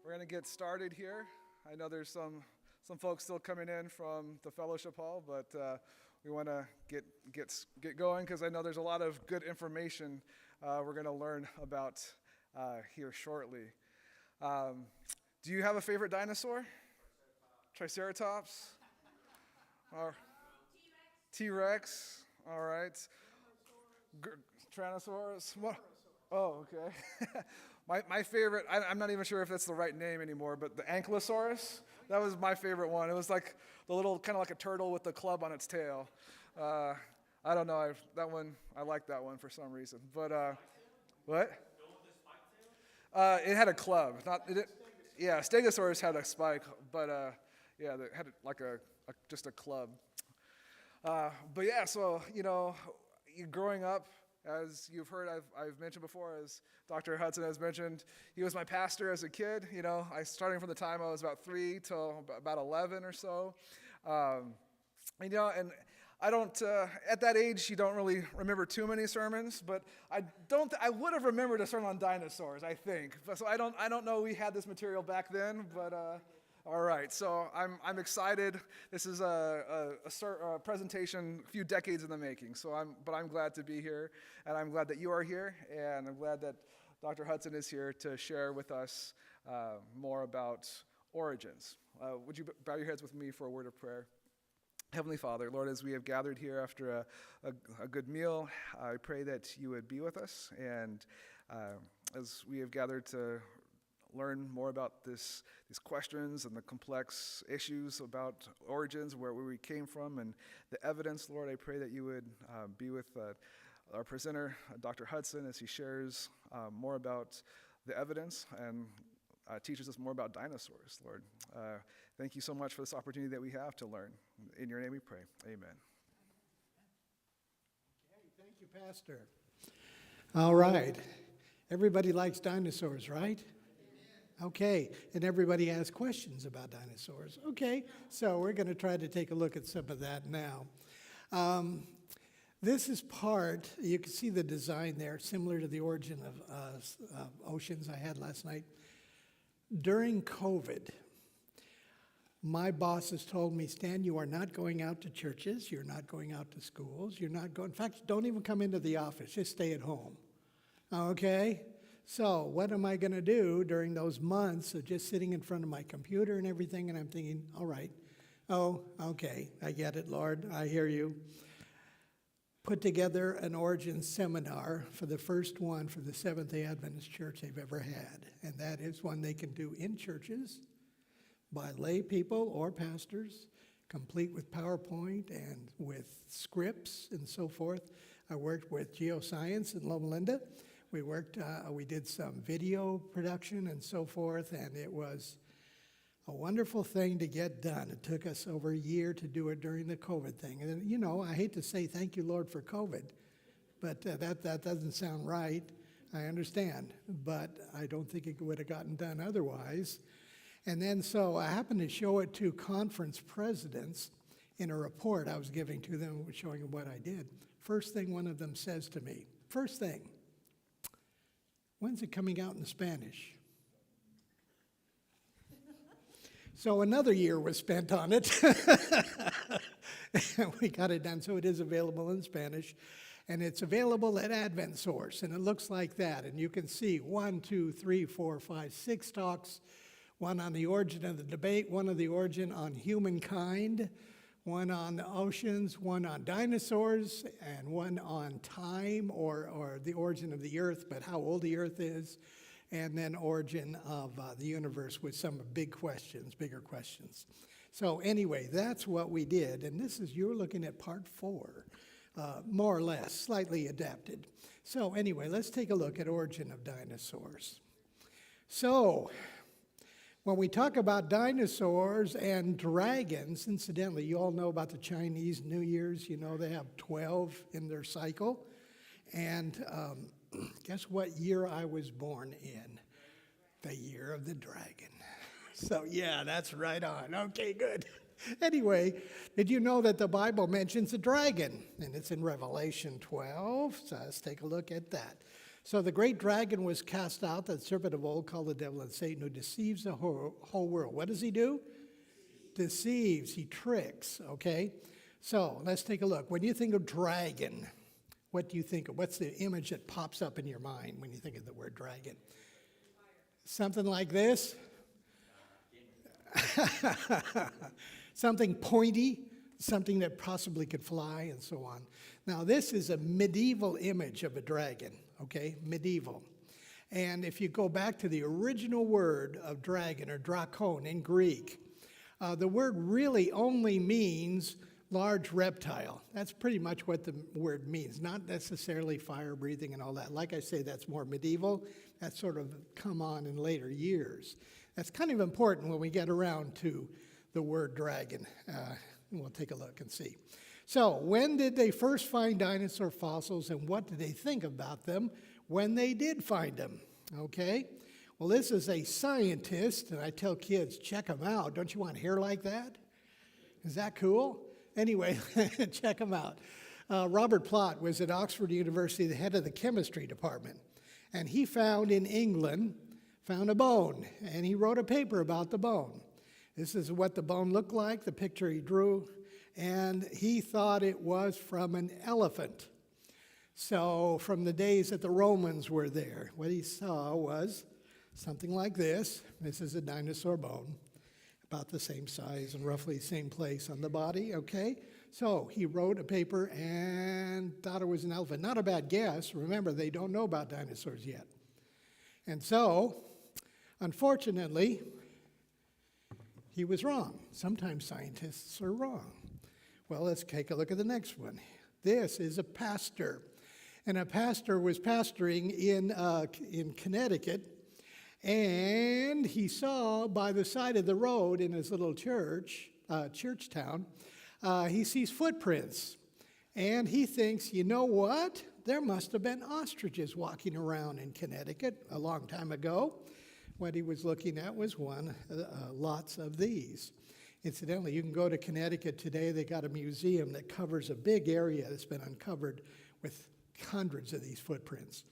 We're going to get started here. I know there's some folks still coming in from the fellowship hall, but we want to get going because I know there's a lot of good information we're going to learn about here shortly. Do you have a favorite dinosaur? Triceratops? Or T-Rex? All right. Tyrannosaurus? What? Oh, okay. My favorite, I'm not even sure if that's the right name anymore, but the Ankylosaurus, that was my favorite one. It was like the little, kind of like a turtle with the club on its tail. I don't know, I like that one for some reason. But, what? It had a club. Yeah, Stegosaurus had a spike, but yeah, it had like just a club. But yeah, so, growing up, as you've heard, I've mentioned before, as Dr. Hudson has mentioned, he was my pastor as a kid. Starting from the time I was about 3 till about 11 or so. And I don't, at that age, you don't really remember too many sermons, but I would have remembered a sermon on dinosaurs, I think. So I don't know we had this material back then, but all right. So I'm excited. This is a presentation a few decades in the making. But I'm glad to be here, and I'm glad that you are here, and I'm glad that Dr. Hudson is here to share with us more about origins. Would you bow your heads with me for a word of prayer? Heavenly Father, Lord, as we have gathered here after a good meal, I pray that you would be with us. And as we have gathered to learn more about these questions and the complex issues about origins, where we came from, and the evidence, Lord, I pray that you would be with our presenter, Dr. Hudson, as he shares more about the evidence and teaches us more about dinosaurs, Lord. Thank you so much for this opportunity that we have to learn. In your name we pray. Amen. Okay, thank you, Pastor. All right. Everybody likes dinosaurs, right? Okay, and everybody has questions about dinosaurs. Okay, so we're going to try to take a look at some of that now. This is part, you can see the design there, similar to the origin of oceans I had last night. During COVID, my bosses told me, Stan, you are not going out to churches, you're not going out to schools, in fact, don't even come into the office, just stay at home. Okay? So what am I going to do during those months of just sitting in front of my computer and everything? And I'm thinking, all right, okay, I get it, Lord, I hear you. Put together an origin seminar for the first one for the Seventh-day Adventist Church they've ever had. And that is one they can do in churches by lay people or pastors, complete with PowerPoint and with scripts and so forth. I worked with Geoscience in Loma Linda. We did some video production and so forth, and it was a wonderful thing to get done. It took us over a year to do it during the COVID thing. And I hate to say thank you, Lord, for COVID, but that doesn't sound right. I understand, but I don't think it would have gotten done otherwise. And then so I happened to show it to conference presidents in a report I was giving to them, showing them what I did. First thing one of them says to me, when's it coming out in Spanish? So another year was spent on it. We got it done, so it is available in Spanish. And it's available at Advent Source, and it looks like that. And you can see 1, 2, 3, 4, 5, 6 talks, one on the origin of the debate, one on the origin on humankind, one on the oceans, one on dinosaurs, and one on time or the origin of the earth, but how old the earth is, and then origin of the universe with some bigger questions. So anyway, that's what we did, and you're looking at part 4, more or less, slightly adapted. So anyway, let's take a look at origin of dinosaurs. So, when we talk about dinosaurs and dragons, incidentally, you all know about the Chinese New Year's. They have 12 in their cycle. And guess what year I was born in? The year of the dragon. So, yeah, that's right on. Okay, good. Anyway, did you know that the Bible mentions a dragon? And it's in Revelation 12. So let's take a look at that. So the great dragon was cast out, that serpent of old called the devil and Satan, who deceives the whole world. What does he do? Deceives. He tricks, okay? So let's take a look. When you think of dragon, what do you think of? What's the image that pops up in your mind when you think of the word dragon? Something like this? Something pointy, something that possibly could fly, and so on. Now, this is a medieval image of a dragon, okay? Medieval. And if you go back to the original word of dragon, or drakon in Greek, the word really only means large reptile. That's pretty much what the word means, not necessarily fire breathing and all that. Like I say, that's more medieval. That's sort of come on in later years. That's kind of important when we get around to the word dragon. We'll take a look and see. So, when did they first find dinosaur fossils, and what did they think about them when they did find them? Okay? Well, this is a scientist, and I tell kids, check him out. Don't you want hair like that? Is that cool? Anyway, check him out. Robert Plott was at Oxford University, the head of the chemistry department, and he found in England, found a bone, and he wrote a paper about the bone. This is what the bone looked like, the picture he drew, and he thought it was from an elephant. So from the days that the Romans were there, what he saw was something like this. This is a dinosaur bone, about the same size and roughly same place on the body, okay? So he wrote a paper and thought it was an elephant. Not a bad guess. Remember, they don't know about dinosaurs yet. And so, unfortunately, he was wrong. Sometimes scientists are wrong. Well, let's take a look at the next one. This is a pastor. And a pastor was pastoring in Connecticut, and he saw by the side of the road in his little church town, he sees footprints. And he thinks, you know what? There must have been ostriches walking around in Connecticut a long time ago. What he was looking at was lots of these. Incidentally, you can go to Connecticut today. They got a museum that covers a big area that's been uncovered with hundreds of these footprints.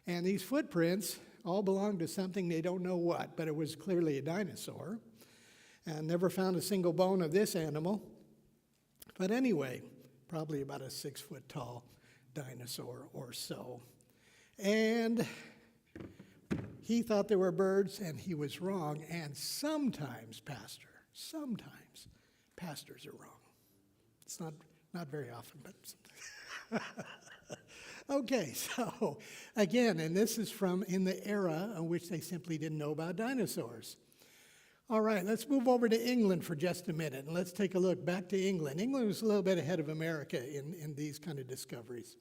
And these footprints all belong to something they don't know what, but it was clearly a dinosaur. And never found a single bone of this animal. But anyway, probably about a 6-foot tall dinosaur or so. And he thought they were birds, and he was wrong. And sometimes pastors are wrong. It's not very often, but sometimes. Okay, so again, and this is from in the era in which they simply didn't know about dinosaurs. All right, let's move over to England for just a minute, and let's take a look back to England. England was a little bit ahead of America in these kind of discoveries.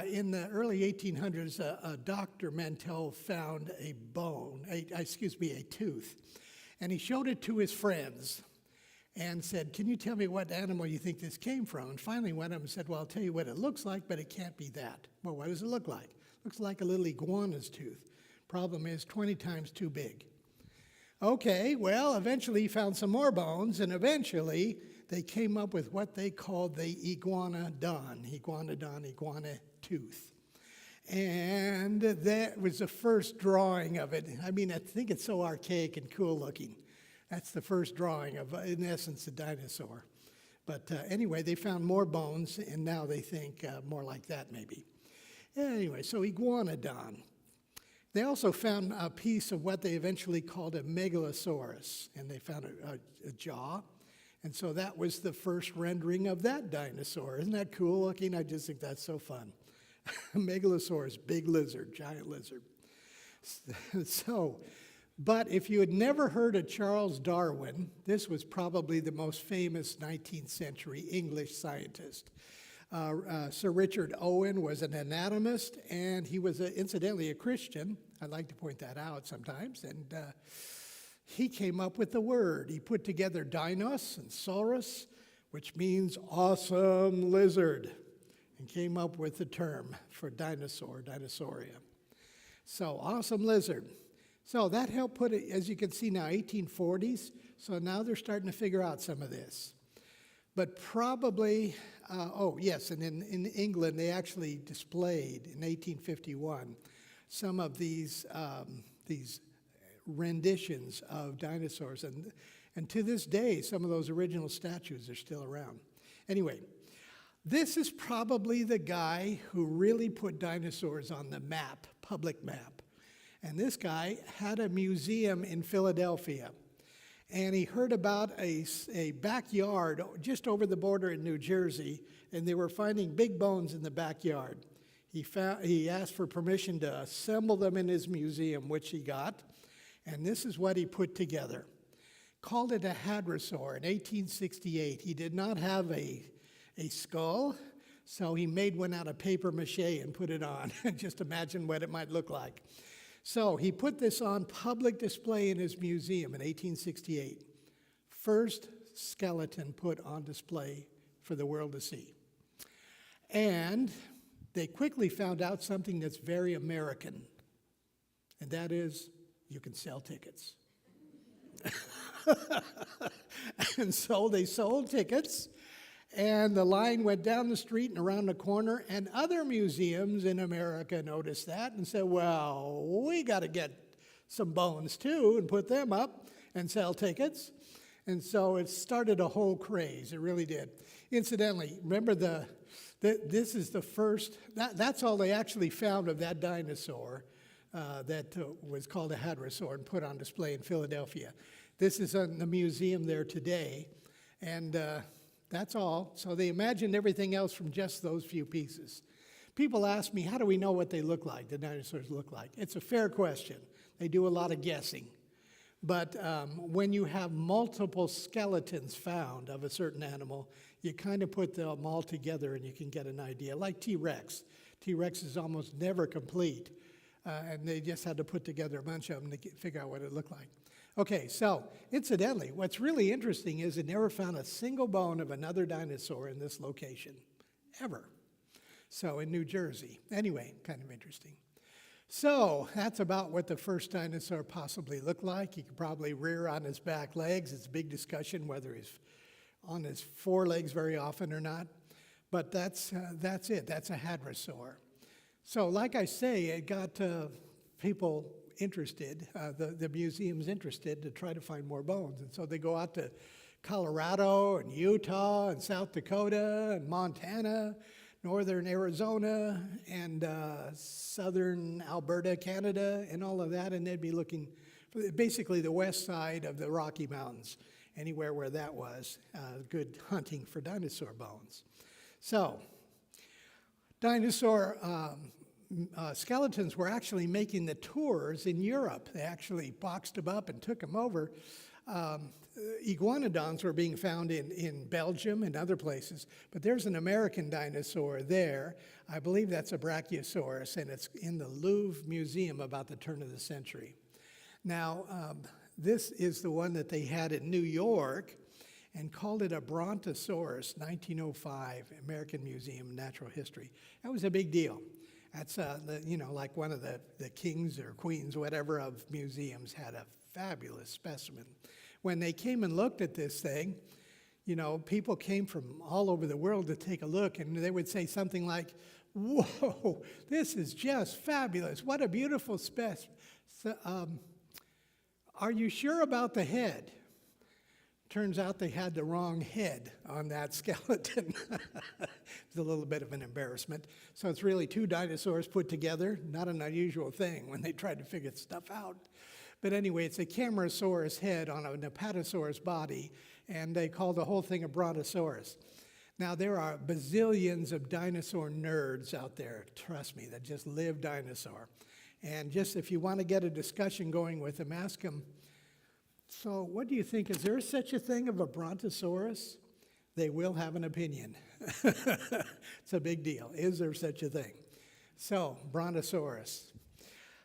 In the early 1800s, Dr. Mantell found a tooth, and he showed it to his friends and said, can you tell me what animal you think this came from? And finally one of them said, well, I'll tell you what it looks like, but it can't be that. Well, what does it look like? Looks like a little iguana's tooth. Problem is 20 times too big. Okay, well, eventually he found some more bones, and eventually they came up with what they called the iguanodon iguana tooth. And that was the first drawing of it. I mean, I think it's so archaic and cool looking. That's the first drawing of, in essence, a dinosaur. But anyway, they found more bones, and now they think more like that maybe. Anyway, so iguanodon. They also found a piece of what they eventually called a megalosaurus, and they found a jaw. And so that was the first rendering of that dinosaur. Isn't that cool looking? I just think that's so fun. Megalosaurus, big lizard, giant lizard. But if you had never heard of Charles Darwin, this was probably the most famous 19th century English scientist. Sir Richard Owen was an anatomist, and he was incidentally a Christian. I like to point that out sometimes. And he came up with the word. He put together dinos and saurus, which means awesome lizard, and came up with the term for dinosaur, dinosauria. So awesome lizard. So that helped put it, as you can see now, 1840s. So now they're starting to figure out some of this. But probably, oh yes, and in England they actually displayed in 1851 some of these renditions of dinosaurs, and to this day some of those original statues are still around. Anyway, this is probably the guy who really put dinosaurs on the map, public map. And this guy had a museum in Philadelphia. And he heard about a backyard just over the border in New Jersey, and they were finding big bones in the backyard. He asked for permission to assemble them in his museum, which he got, and this is what he put together. Called it a hadrosaur in 1868. He did not have a skull, so he made one out of paper mache and put it on. Just imagine what it might look like. So he put this on public display in his museum in 1868. First skeleton put on display for the world to see. And they quickly found out something that's very American, and that is you can sell tickets. And so they sold tickets, and the line went down the street and around the corner, and other museums in America noticed that and said, well, we got to get some bones too and put them up and sell tickets. And so it started a whole craze. It really did. Incidentally, remember this is the first, that's all they actually found of that dinosaur that was called a hadrosaur and put on display in Philadelphia. This is in the museum there today, and that's all. So they imagined everything else from just those few pieces. People ask me, how do we know what they look like, the dinosaurs look like? It's a fair question. They do a lot of guessing. But when you have multiple skeletons found of a certain animal, you kind of put them all together and you can get an idea. Like T-Rex. T-Rex is almost never complete. And they just had to put together a bunch of them to figure out what it looked like. Okay, so incidentally, what's really interesting is they never found a single bone of another dinosaur in this location, ever. So in New Jersey. Anyway, kind of interesting. So that's about what the first dinosaur possibly looked like. He could probably rear on his back legs. It's a big discussion whether he's on his forelegs very often or not. But that's it. That's a hadrosaur. So like I say, it got people interested, the museum's interested to try to find more bones. And so they go out to Colorado and Utah and South Dakota and Montana, northern Arizona and southern Alberta, Canada, and all of that. And they'd be looking for basically the west side of the Rocky Mountains, anywhere where that was, good hunting for dinosaur bones. So dinosaur skeletons were actually making the tours in Europe. They actually boxed them up and took them over. Iguanodons were being found in Belgium and other places, but there's an American dinosaur there. I believe that's a Brachiosaurus, and it's in the Louvre Museum about the turn of the century. Now, this is the one that they had in New York and called it a Brontosaurus, 1905, American Museum of Natural History. That was a big deal. That's, like one of the kings or queens, whatever, of museums had a fabulous specimen. When they came and looked at this thing, people came from all over the world to take a look, and they would say something like, whoa, this is just fabulous. What a beautiful specimen. Are you sure about the head? Turns out they had the wrong head on that skeleton. It's a little bit of an embarrassment. So it's really two dinosaurs put together, not an unusual thing when they tried to figure stuff out. But anyway, it's a Camarasaurus head on an Apatosaurus body, and they call the whole thing a Brontosaurus. Now, there are bazillions of dinosaur nerds out there, trust me, that just live dinosaur. And just if you want to get a discussion going with them, ask them, so what do you think? Is there such a thing of a Brontosaurus? They will have an opinion. It's a big deal. Is there such a thing? So, Brontosaurus.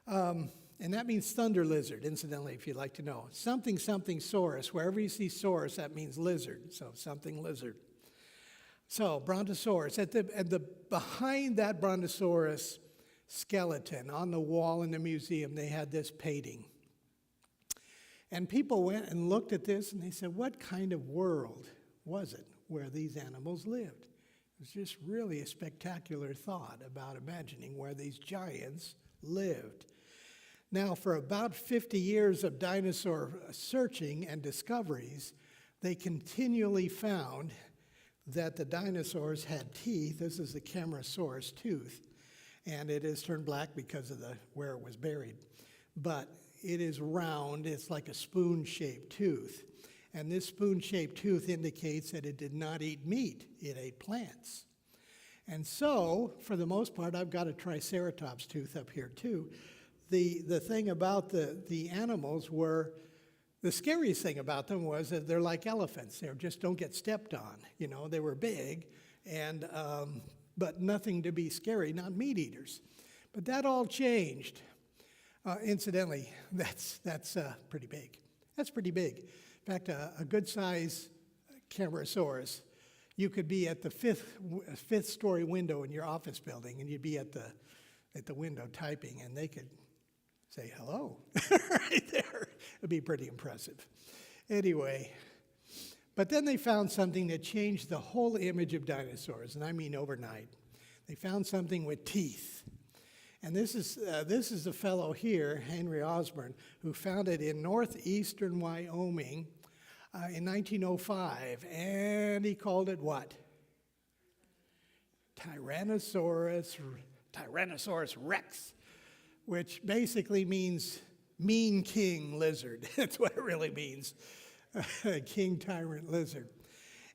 And that means thunder lizard, incidentally, if you'd like to know. Something saurus. Wherever you see saurus, that means lizard. So, something lizard. So, Brontosaurus. Behind that Brontosaurus skeleton on the wall in the museum, they had this painting. And people went and looked at this and they said, what kind of world was it? where these animals lived. It was just really a spectacular thought about imagining where these giants lived. Now, for about 50 years of dinosaur searching and discoveries, they continually found that the dinosaurs had teeth. This is the Camarasaurus tooth, and it is turned black because of where it was buried. But it is round. It's like a spoon-shaped tooth. And this spoon-shaped tooth indicates that it did not eat meat. It ate plants. And so, for the most part, I've got a Triceratops tooth up here too. The thing about the animals were, the scariest thing about them was that they're like elephants. They just don't get stepped on. You know, they were big, and but nothing to be scary, not meat eaters. But that all changed. Incidentally, that's pretty big. That's pretty big. In fact, a good-sized Camarasaurus, you could be at the fifth-story window in your office building, and you'd be at the window typing, and they could say hello right there. It'd be pretty impressive. Anyway, but then they found something that changed the whole image of dinosaurs, and I mean overnight. They found something with teeth. And this is a fellow here, Henry Osborne, who found it in northeastern Wyoming in 1905, and he called it what? Tyrannosaurus rex, which basically means mean king lizard. That's what it really means, king tyrant lizard.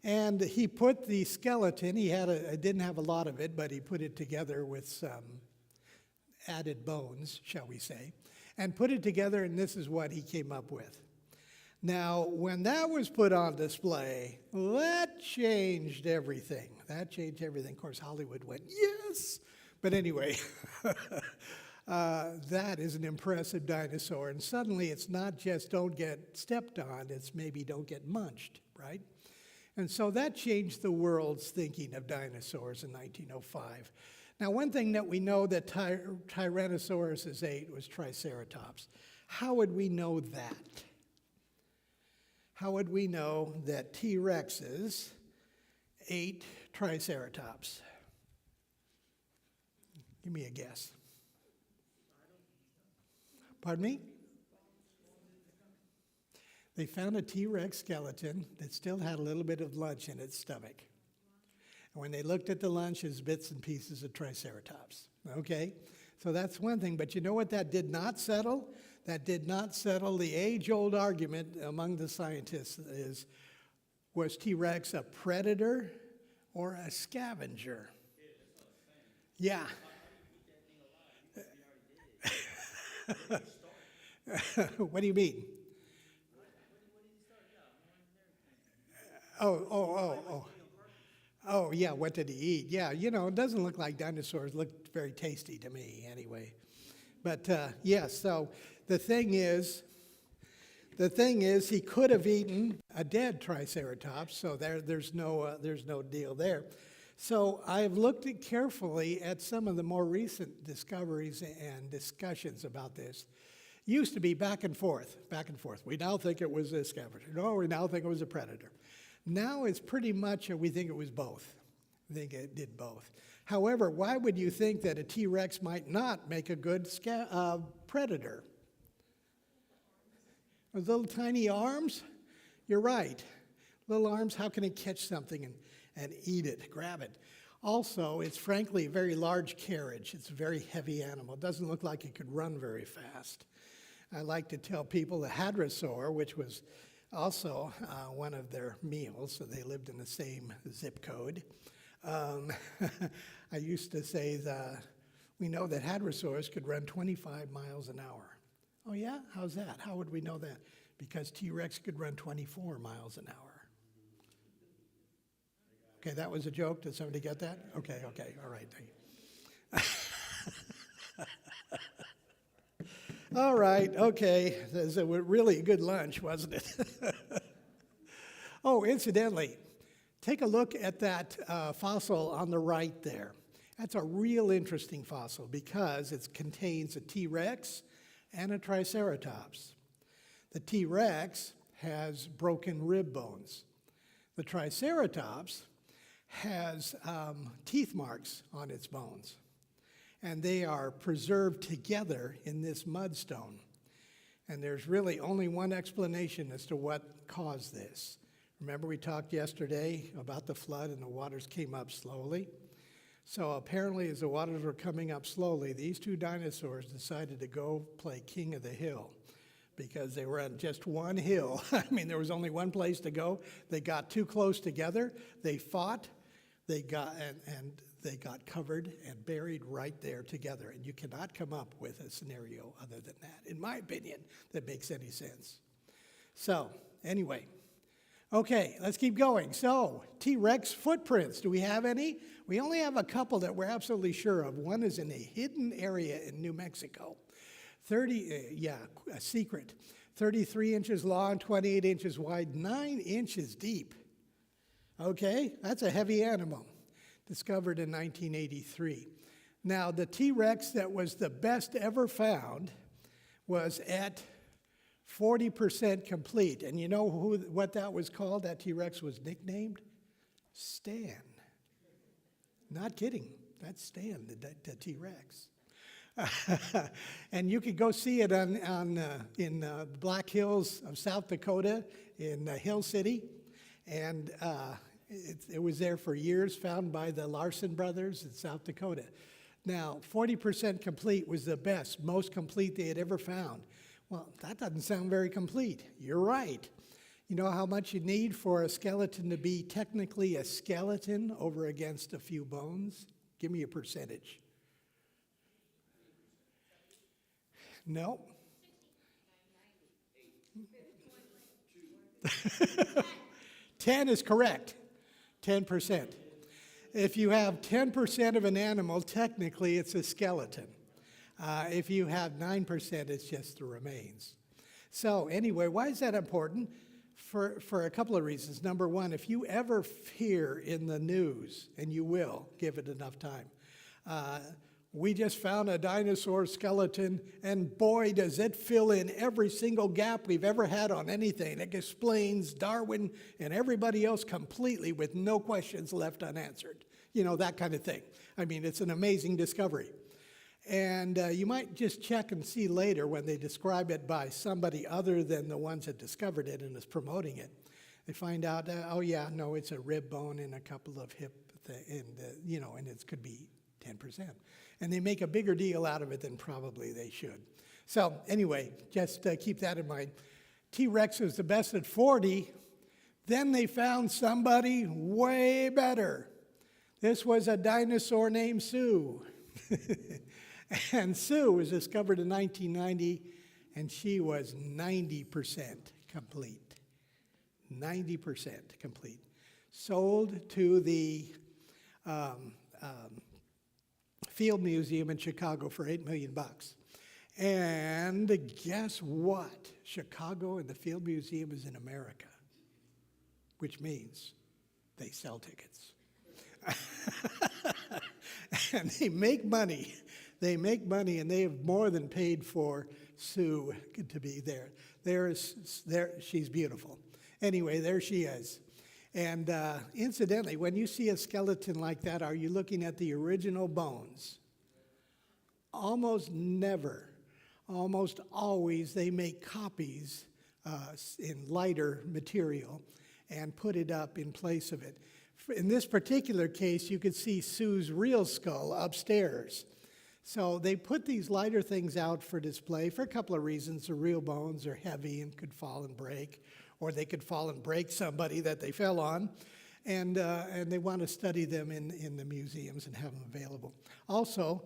And he put the skeleton, didn't have a lot of it, but he put it together with some added bones, shall we say, and put it together, and this is what he came up with. Now, when that was put on display, that changed everything. Of course, Hollywood went, yes! But anyway, that is an impressive dinosaur, and suddenly it's not just don't get stepped on, it's maybe don't get munched, right? And so that changed the world's thinking of dinosaurs in 1905. Now, one thing that we know that Tyrannosaurus ate was Triceratops. How would we know that? How would we know that T-Rexes ate Triceratops? Give me a guess. Pardon me? They found a T-Rex skeleton that still had a little bit of lunch in its stomach. And when they looked at the lunch, it was bits and pieces of Triceratops. Okay? So that's one thing. But you know what that did not settle? That did not settle the age-old argument among the scientists was T-Rex a predator or a scavenger? Yeah. What do you mean? Oh, yeah, what did he eat? Yeah, you know, it doesn't look like dinosaurs looked very tasty to me anyway. But yes, so the thing is he could have eaten a dead Triceratops, so there's no deal there. So I've looked carefully at some of the more recent discoveries and discussions about this. Used to be back and forth. We now think it was a scavenger. No, we now think it was a predator. Now it's pretty much we think it was both. I think it did both. However, why would you think that a T-Rex might not make a good predator? With little tiny arms? You're right. Little arms, how can it catch something and eat it, grab it? Also, it's frankly a very large carriage. It's a very heavy animal. It doesn't look like it could run very fast. I like to tell people the hadrosaur, which was also one of their meals, so they lived in the same zip code. I used to say we know that hadrosaurs could run 25 miles an hour. Oh yeah? How's that? How would we know that? Because T-Rex could run 24 miles an hour. Okay, that was a joke. Did somebody get that? Okay, all right. All right, okay. That was a really good lunch, wasn't it? Oh, incidentally, take a look at that fossil on the right there. That's a real interesting fossil because it contains a T-Rex and a Triceratops. The T-Rex has broken rib bones. The Triceratops has teeth marks on its bones, and they are preserved together in this mudstone. And there's really only one explanation as to what caused this. Remember we talked yesterday about the flood and the waters came up slowly? So apparently as the waters were coming up slowly, these two dinosaurs decided to go play king of the hill because they were on just one hill. I mean, there was only one place to go. They got too close together. They fought. They got covered and buried right there together. And you cannot come up with a scenario other than that, in my opinion, that makes any sense. So anyway, okay, let's keep going. So T-Rex footprints, do we have any? We only have a couple that we're absolutely sure of. One is in a hidden area in New Mexico. A secret. 33 inches long, 28 inches wide, 9 inches deep. Okay, that's a heavy animal, discovered in 1983. Now, the T-Rex that was the best ever found was at 40% complete. And you know what that was called? That T-Rex was nicknamed? Stan. Not kidding. That's Stan, the T-Rex. And you could go see it in the Black Hills of South Dakota in Hill City. And it was there for years, found by the Larson brothers in South Dakota. Now, 40% complete was the best, most complete they had ever found. Well, that doesn't sound very complete. You're right. You know how much you need for a skeleton to be technically a skeleton over against a few bones? Give me a percentage. No. 10 is correct. 10%. If you have 10% of an animal, technically it's a skeleton. If you have 9%, it's just the remains. So anyway, why is that important? For a couple of reasons. Number one, if you ever hear in the news, and you will, give it enough time, we just found a dinosaur skeleton, and boy, does it fill in every single gap we've ever had on anything. It explains Darwin and everybody else completely with no questions left unanswered. You know, that kind of thing. I mean, it's an amazing discovery. And you might just check and see later when they describe it by somebody other than the ones that discovered it and is promoting it. They find out, oh yeah, no, it's a rib bone and a couple of hip, and it could be 10%. And they make a bigger deal out of it than probably they should. So anyway, just keep that in mind. T-Rex was the best at 40. Then they found somebody way better. This was a dinosaur named Sue. And Sue was discovered in 1990, and she was 90% complete. 90% complete. Sold to the Field Museum in Chicago for $8 million. And guess what? Chicago and the Field Museum is in America, which means they sell tickets. And they make money. They make money, and they have more than paid for Sue to be there. She's beautiful. Anyway, there she is. And incidentally, when you see a skeleton like that, are you looking at the original bones? Almost never. Almost always, they make copies in lighter material and put it up in place of it. In this particular case, you could see Sue's real skull upstairs. So they put these lighter things out for display for a couple of reasons. The real bones are heavy and could fall and break, or they could fall and break somebody that they fell on. And they want to study them in the museums and have them available. Also,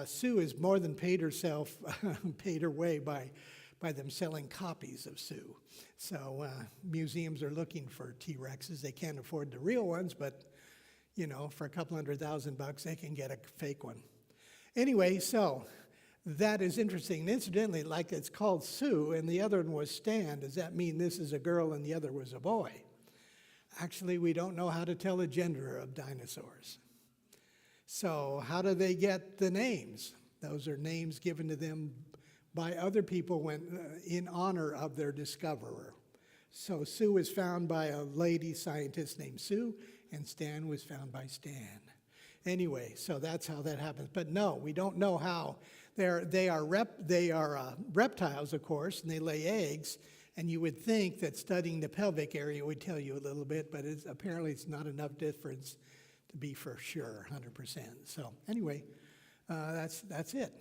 Sue has more than paid herself, paid her way by them selling copies of Sue. So museums are looking for T-Rexes. They can't afford the real ones, but, you know, for a couple $100,000, they can get a fake one. Anyway, so that is interesting. And incidentally, like it's called Sue, and the other one was Stan. Does that mean this is a girl and the other was a boy? Actually, we don't know how to tell the gender of dinosaurs. So how do they get the names? Those are names given to them by other people when, in honor of their discoverer. So Sue was found by a lady scientist named Sue, and Stan was found by Stan. Anyway, so that's how that happens. But no, we don't know how. They are reptiles, of course, and they lay eggs. And you would think that studying the pelvic area would tell you a little bit, but apparently it's not enough difference to be for sure, 100%. So anyway, that's it.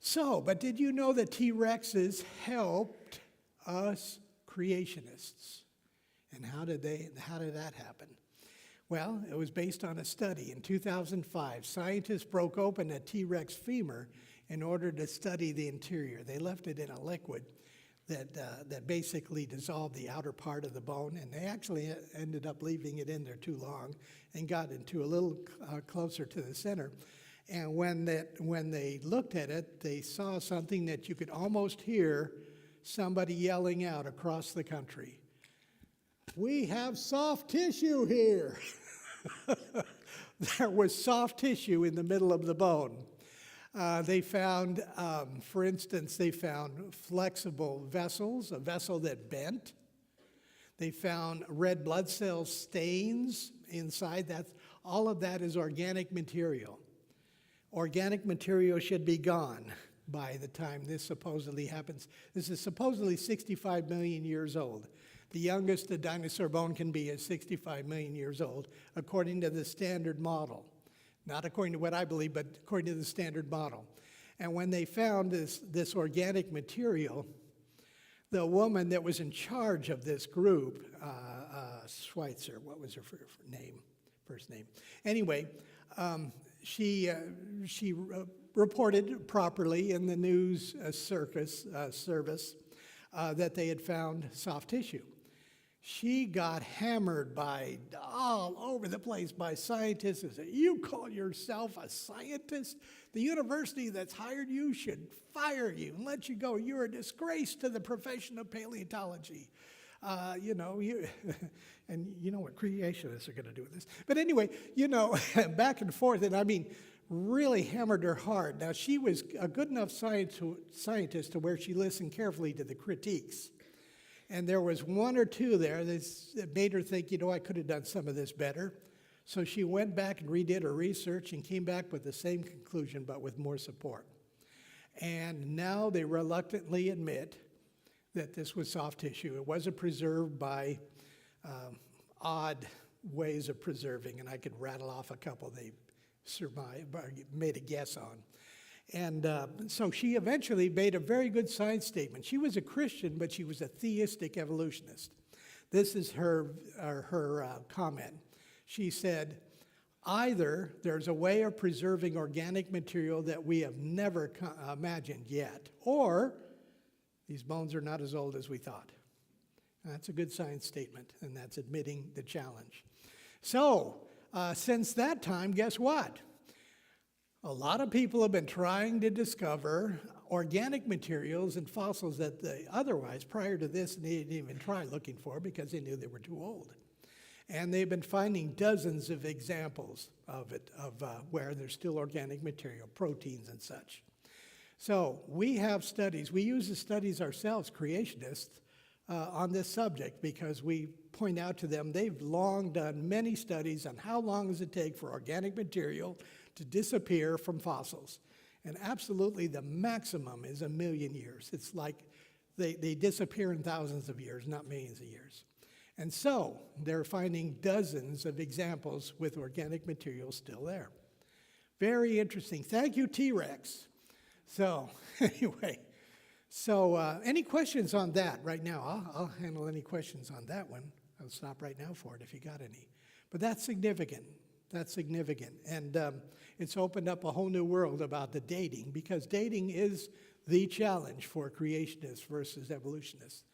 So, but did you know that T-Rexes helped us creationists? And how did that happen? Well, it was based on a study. In 2005, scientists broke open a T-Rex femur in order to study the interior. They left it in a liquid that basically dissolved the outer part of the bone, and they actually ended up leaving it in there too long and got into a little closer to the center. And when they looked at it, they saw something that you could almost hear somebody yelling out across the country. We have soft tissue here. There was soft tissue in the middle of the bone. They found, for instance, they found flexible vessels, a vessel that bent. They found red blood cell stains inside. All of that is organic material. Organic material should be gone by the time this supposedly happens. This is supposedly 65 million years old. The youngest a dinosaur bone can be is 65 million years old, according to the standard model. Not according to what I believe, but according to the standard model. And when they found this organic material, the woman that was in charge of this group, Schweitzer, what was her first name? Anyway, she reported properly in the news service that they had found soft tissue. She got hammered all over the place by scientists who said, you call yourself a scientist? The university that's hired you should fire you and let you go. You're a disgrace to the profession of paleontology. And you know what creationists are going to do with this. But anyway, back and forth, and I mean, really hammered her hard. Now, she was a good enough scientist to where she listened carefully to the critiques. And there was one or two there that made her think, I could have done some of this better. So she went back and redid her research and came back with the same conclusion, but with more support. And now they reluctantly admit that this was soft tissue. It wasn't preserved by odd ways of preserving, and I could rattle off a couple they made a guess on. And so she eventually made a very good science statement. She was a Christian, but she was a theistic evolutionist. This is her comment. She said, either there's a way of preserving organic material that we have never imagined yet, or these bones are not as old as we thought. And that's a good science statement, and that's admitting the challenge. So, since that time, guess what? A lot of people have been trying to discover organic materials and fossils that they otherwise, prior to this, they didn't even try looking for because they knew they were too old. And they've been finding dozens of examples of it, where there's still organic material, proteins and such. So we have studies. We use the studies ourselves, creationists, on this subject because we point out to them they've long done many studies on how long does it take for organic material to disappear from fossils. And absolutely the maximum is 1 million years. It's like they disappear in thousands of years, not millions of years. And so they're finding dozens of examples with organic material still there. Very interesting. Thank you, T-Rex. So anyway, any questions on that right now? I'll handle any questions on that one. I'll stop right now for it if you got any. But that's significant. That's significant. And it's opened up a whole new world about the dating, because dating is the challenge for creationists versus evolutionists.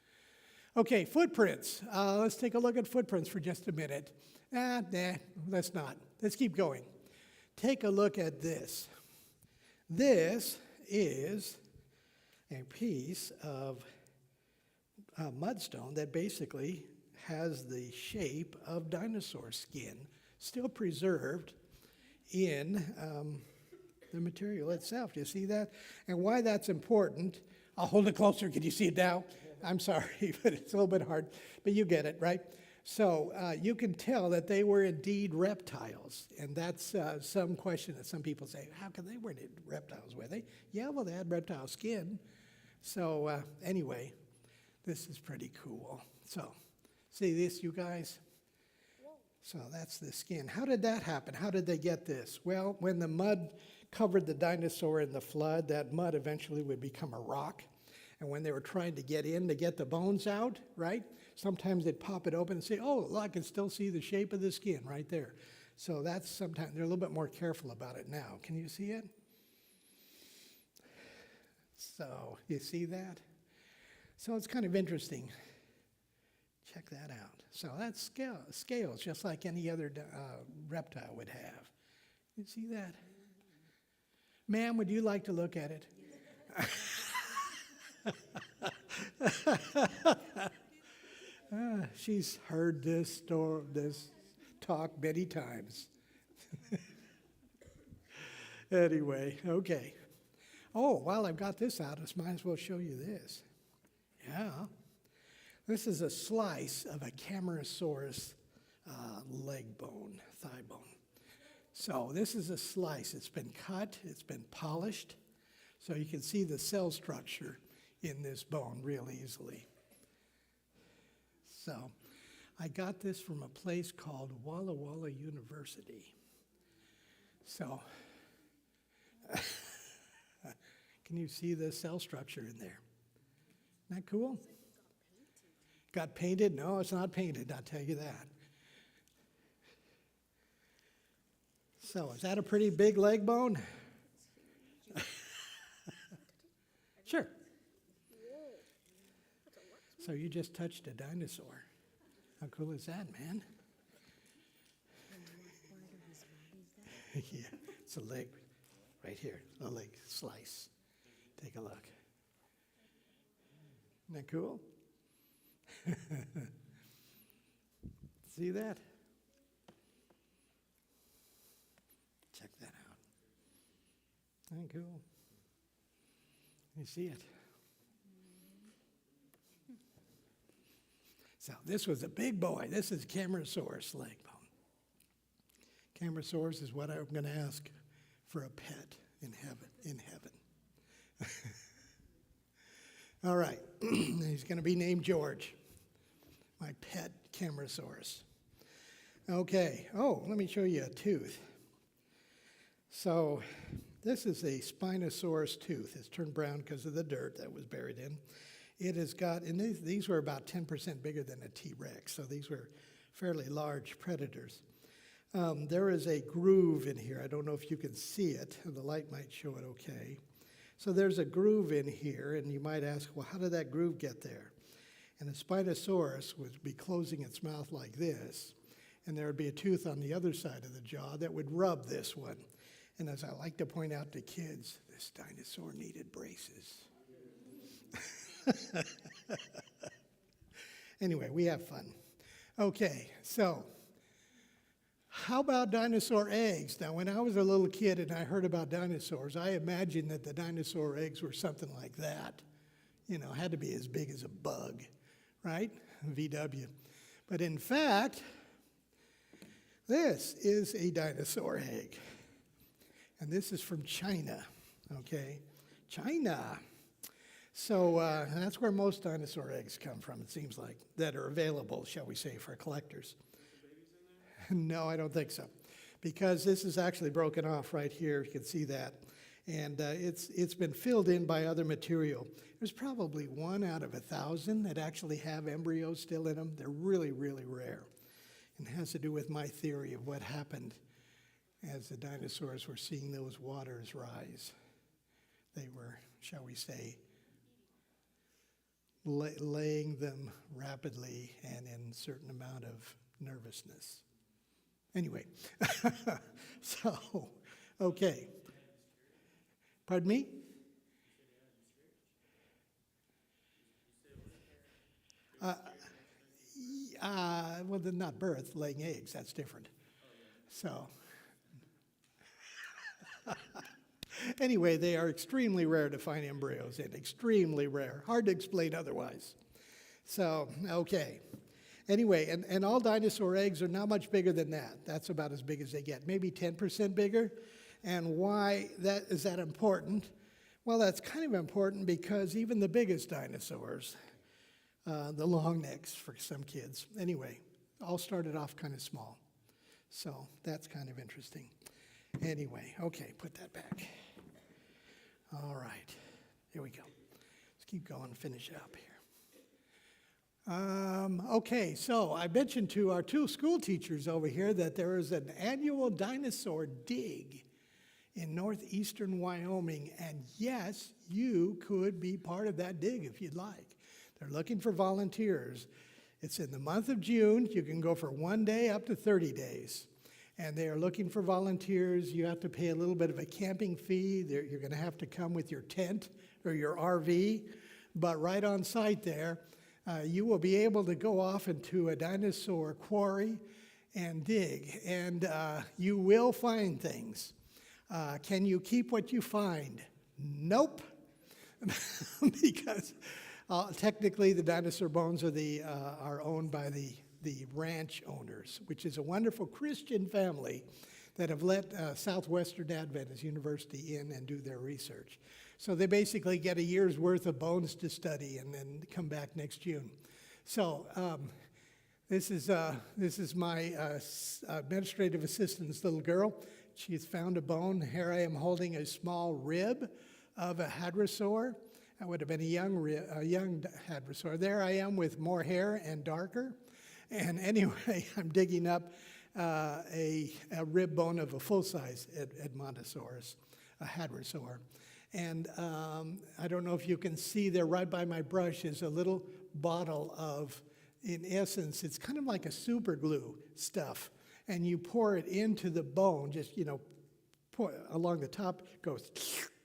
Okay, footprints. Let's take a look at footprints for just a minute. Let's not. Let's keep going. Take a look at this. This is a piece of mudstone that basically has the shape of dinosaur skin, still preserved in the material itself. Do you see that? And why that's important, I'll hold it closer. Can you see it now? I'm sorry, but it's a little bit hard, but you get it, right? So you can tell that they were indeed reptiles, and that's some question that some people say, how can they weren't reptiles, were they? Yeah, well, they had reptile skin. So anyway, this is pretty cool. So, see this, you guys? So that's the skin. How did that happen? How did they get this? Well, when the mud covered the dinosaur in the flood, that mud eventually would become a rock. And when they were trying to get in to get the bones out, right? Sometimes they'd pop it open and say, oh, look, I can still see the shape of the skin right there. So that's sometimes, they're a little bit more careful about it now. Can you see it? So, you see that? So it's kind of interesting. Check that out. So that's scales, just like any other reptile would have. You see that? Ma'am, would you like to look at it? She's heard this talk many times. Anyway, okay. Oh, while I've got this out, I might as well show you this. Yeah. This is a slice of a Camarasaurus leg bone, thigh bone. So this is a slice. It's been cut, it's been polished, so you can see the cell structure in this bone real easily. So I got this from a place called Walla Walla University. So can you see the cell structure in there? Isn't that cool? Got painted? No, it's not painted, I'll tell you that. So is that a pretty big leg bone? Sure. So you just touched a dinosaur. How cool is that, man? Yeah, it's a leg right here, a leg slice. Take a look. Isn't that cool? See that? Check that out. Isn't that cool? You see it? So this was a big boy. This is Camarasaurus leg bone. Camarasaurus is what I'm going to ask for a pet in heaven. All right. He's going to be named George. My pet Camarasaurus. Okay. Oh, let me show you a tooth. So this is a Spinosaurus tooth. It's turned brown because of the dirt that was buried in. It has got, and these were about 10% bigger than a T-Rex, so these were fairly large predators. There is a groove in here. I don't know if you can see it. The light might show it okay. So there's a groove in here, and you might ask, well, how did that groove get there? And a Spinosaurus would be closing its mouth like this, and there would be a tooth on the other side of the jaw that would rub this one. And as I like to point out to kids, this dinosaur needed braces. Anyway, we have fun. Okay, so how about dinosaur eggs? Now, when I was a little kid and I heard about dinosaurs, I imagined that the dinosaur eggs were something like that. You know, had to be as big as a bug, right? VW. But in fact, this is a dinosaur egg. And this is from China, okay? China. So that's where most dinosaur eggs come from, it seems like, that are available, shall we say, for collectors. No, I don't think so. Because this is actually broken off right here. You can see that. And it's been filled in by other material. There's probably 1 out of 1,000 that actually have embryos still in them. They're really, really rare. And it has to do with my theory of what happened as the dinosaurs were seeing those waters rise. They were, shall we say, laying them rapidly and in a certain amount of nervousness. Anyway, so, okay. Pardon me? Well, they're not birth, laying eggs, that's different. So, anyway, they are extremely rare to find embryos in, extremely rare, hard to explain otherwise. So, okay. Anyway, and all dinosaur eggs are not much bigger than that. That's about as big as they get, maybe 10% bigger. And why is that important? Well, that's kind of important because even the biggest dinosaurs, the long necks for some kids, anyway, all started off kind of small. So that's kind of interesting. Anyway, okay, put that back. All right, here we go. Let's keep going and finish up here. Okay, so I mentioned to our two school teachers over here that there is an annual dinosaur dig in northeastern Wyoming, and yes, you could be part of that dig if you'd like. They're looking for volunteers. It's in the month of June. You can go for 1 day up to 30 days. And they are looking for volunteers. You have to pay a little bit of a camping fee. You're going to have to come with your tent or your RV. But right on site there, you will be able to go off into a dinosaur quarry and dig. And you will find things. Can you keep what you find? Nope. Because technically the dinosaur bones are owned by the ranch owners, which is a wonderful Christian family that have let Southwestern Adventist University in and do their research. So they basically get a year's worth of bones to study and then come back next June. So this is my administrative assistant's little girl. She's found a bone. Here I am holding a small rib of a hadrosaur. That would have been a young hadrosaur. There I am with more hair and darker. And anyway, I'm digging up a rib bone of a full-size Edmontosaurus, a hadrosaur. And I don't know if you can see there right by my brush is a little bottle of, in essence, it's kind of like a super glue stuff. And you pour it into the bone, just, pour along the top, goes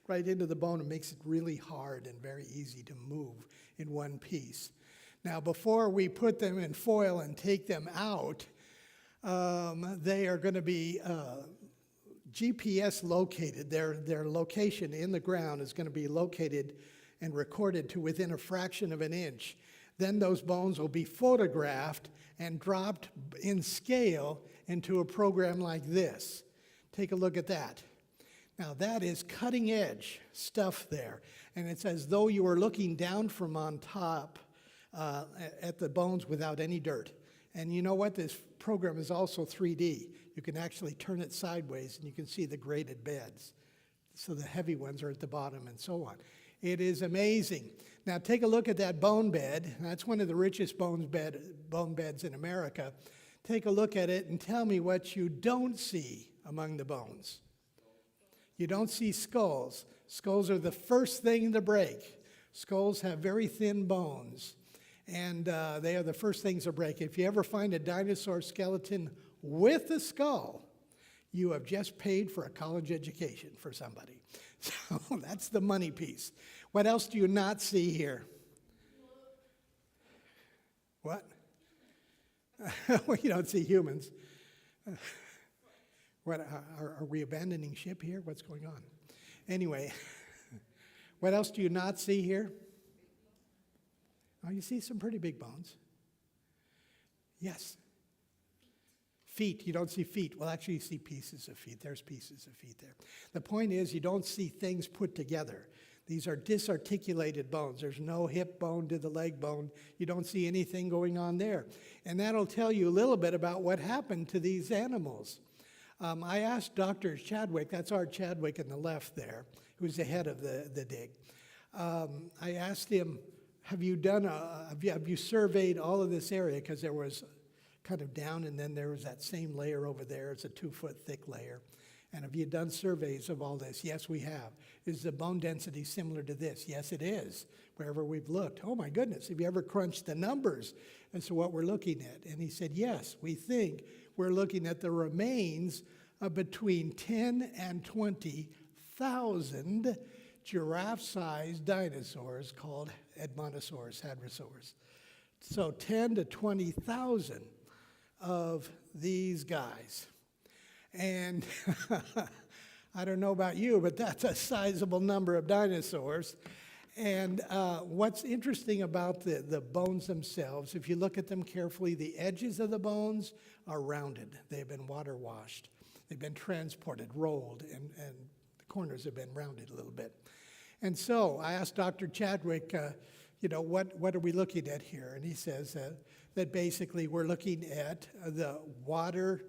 right into the bone and makes it really hard and very easy to move in one piece. Now, before we put them in foil and take them out, they are going to be GPS located. Their location in the ground is going to be located and recorded to within a fraction of an inch. Then those bones will be photographed and dropped in scale into a program like this. Take a look at that. Now that is cutting edge stuff there. And it's as though you were looking down from on top at the bones without any dirt. And you know what? This program is also 3D. You can actually turn it sideways and you can see the graded beds. So the heavy ones are at the bottom and so on. It is amazing. Now take a look at that bone bed. That's one of the richest bone beds in America. Take a look at it and tell me what you don't see among the bones. You don't see skulls. Skulls are the first thing to break. Skulls have very thin bones, and they are the first things to break. If you ever find a dinosaur skeleton with a skull, you have just paid for a college education for somebody. So that's the money piece. What else do you not see here? What? Well, you don't see humans. What, are we abandoning ship here? What's going on? Anyway, what else do you not see here? Oh, you see some pretty big bones. Yes. Feet, you don't see feet. Well, actually, you see pieces of feet. There's pieces of feet there. The point is, you don't see things put together. These are disarticulated bones. There's no hip bone to the leg bone. You don't see anything going on there. And that'll tell you a little bit about what happened to these animals. I asked Dr. Chadwick, that's our Chadwick in the left there, who's the head of the dig. I asked him, have you surveyed all of this area? Because there was kind of down, and then there was that same layer over there. It's a 2-foot thick layer. And have you done surveys of all this? Yes, we have. Is the bone density similar to this? Yes, it is, wherever we've looked. Oh, my goodness, have you ever crunched the numbers as to what we're looking at? And he said, yes, we think we're looking at the remains of between 10 and 20,000 giraffe-sized dinosaurs called Edmontosaurus, hadrosaurs. So 10 to 20,000 of these guys. And I don't know about you, but that's a sizable number of dinosaurs. And what's interesting about the bones themselves, if you look at them carefully, the edges of the bones are rounded. They've been water washed. They've been transported, rolled, and the corners have been rounded a little bit. And so I asked Dr. Chadwick, what are we looking at here? And he says that basically we're looking at the water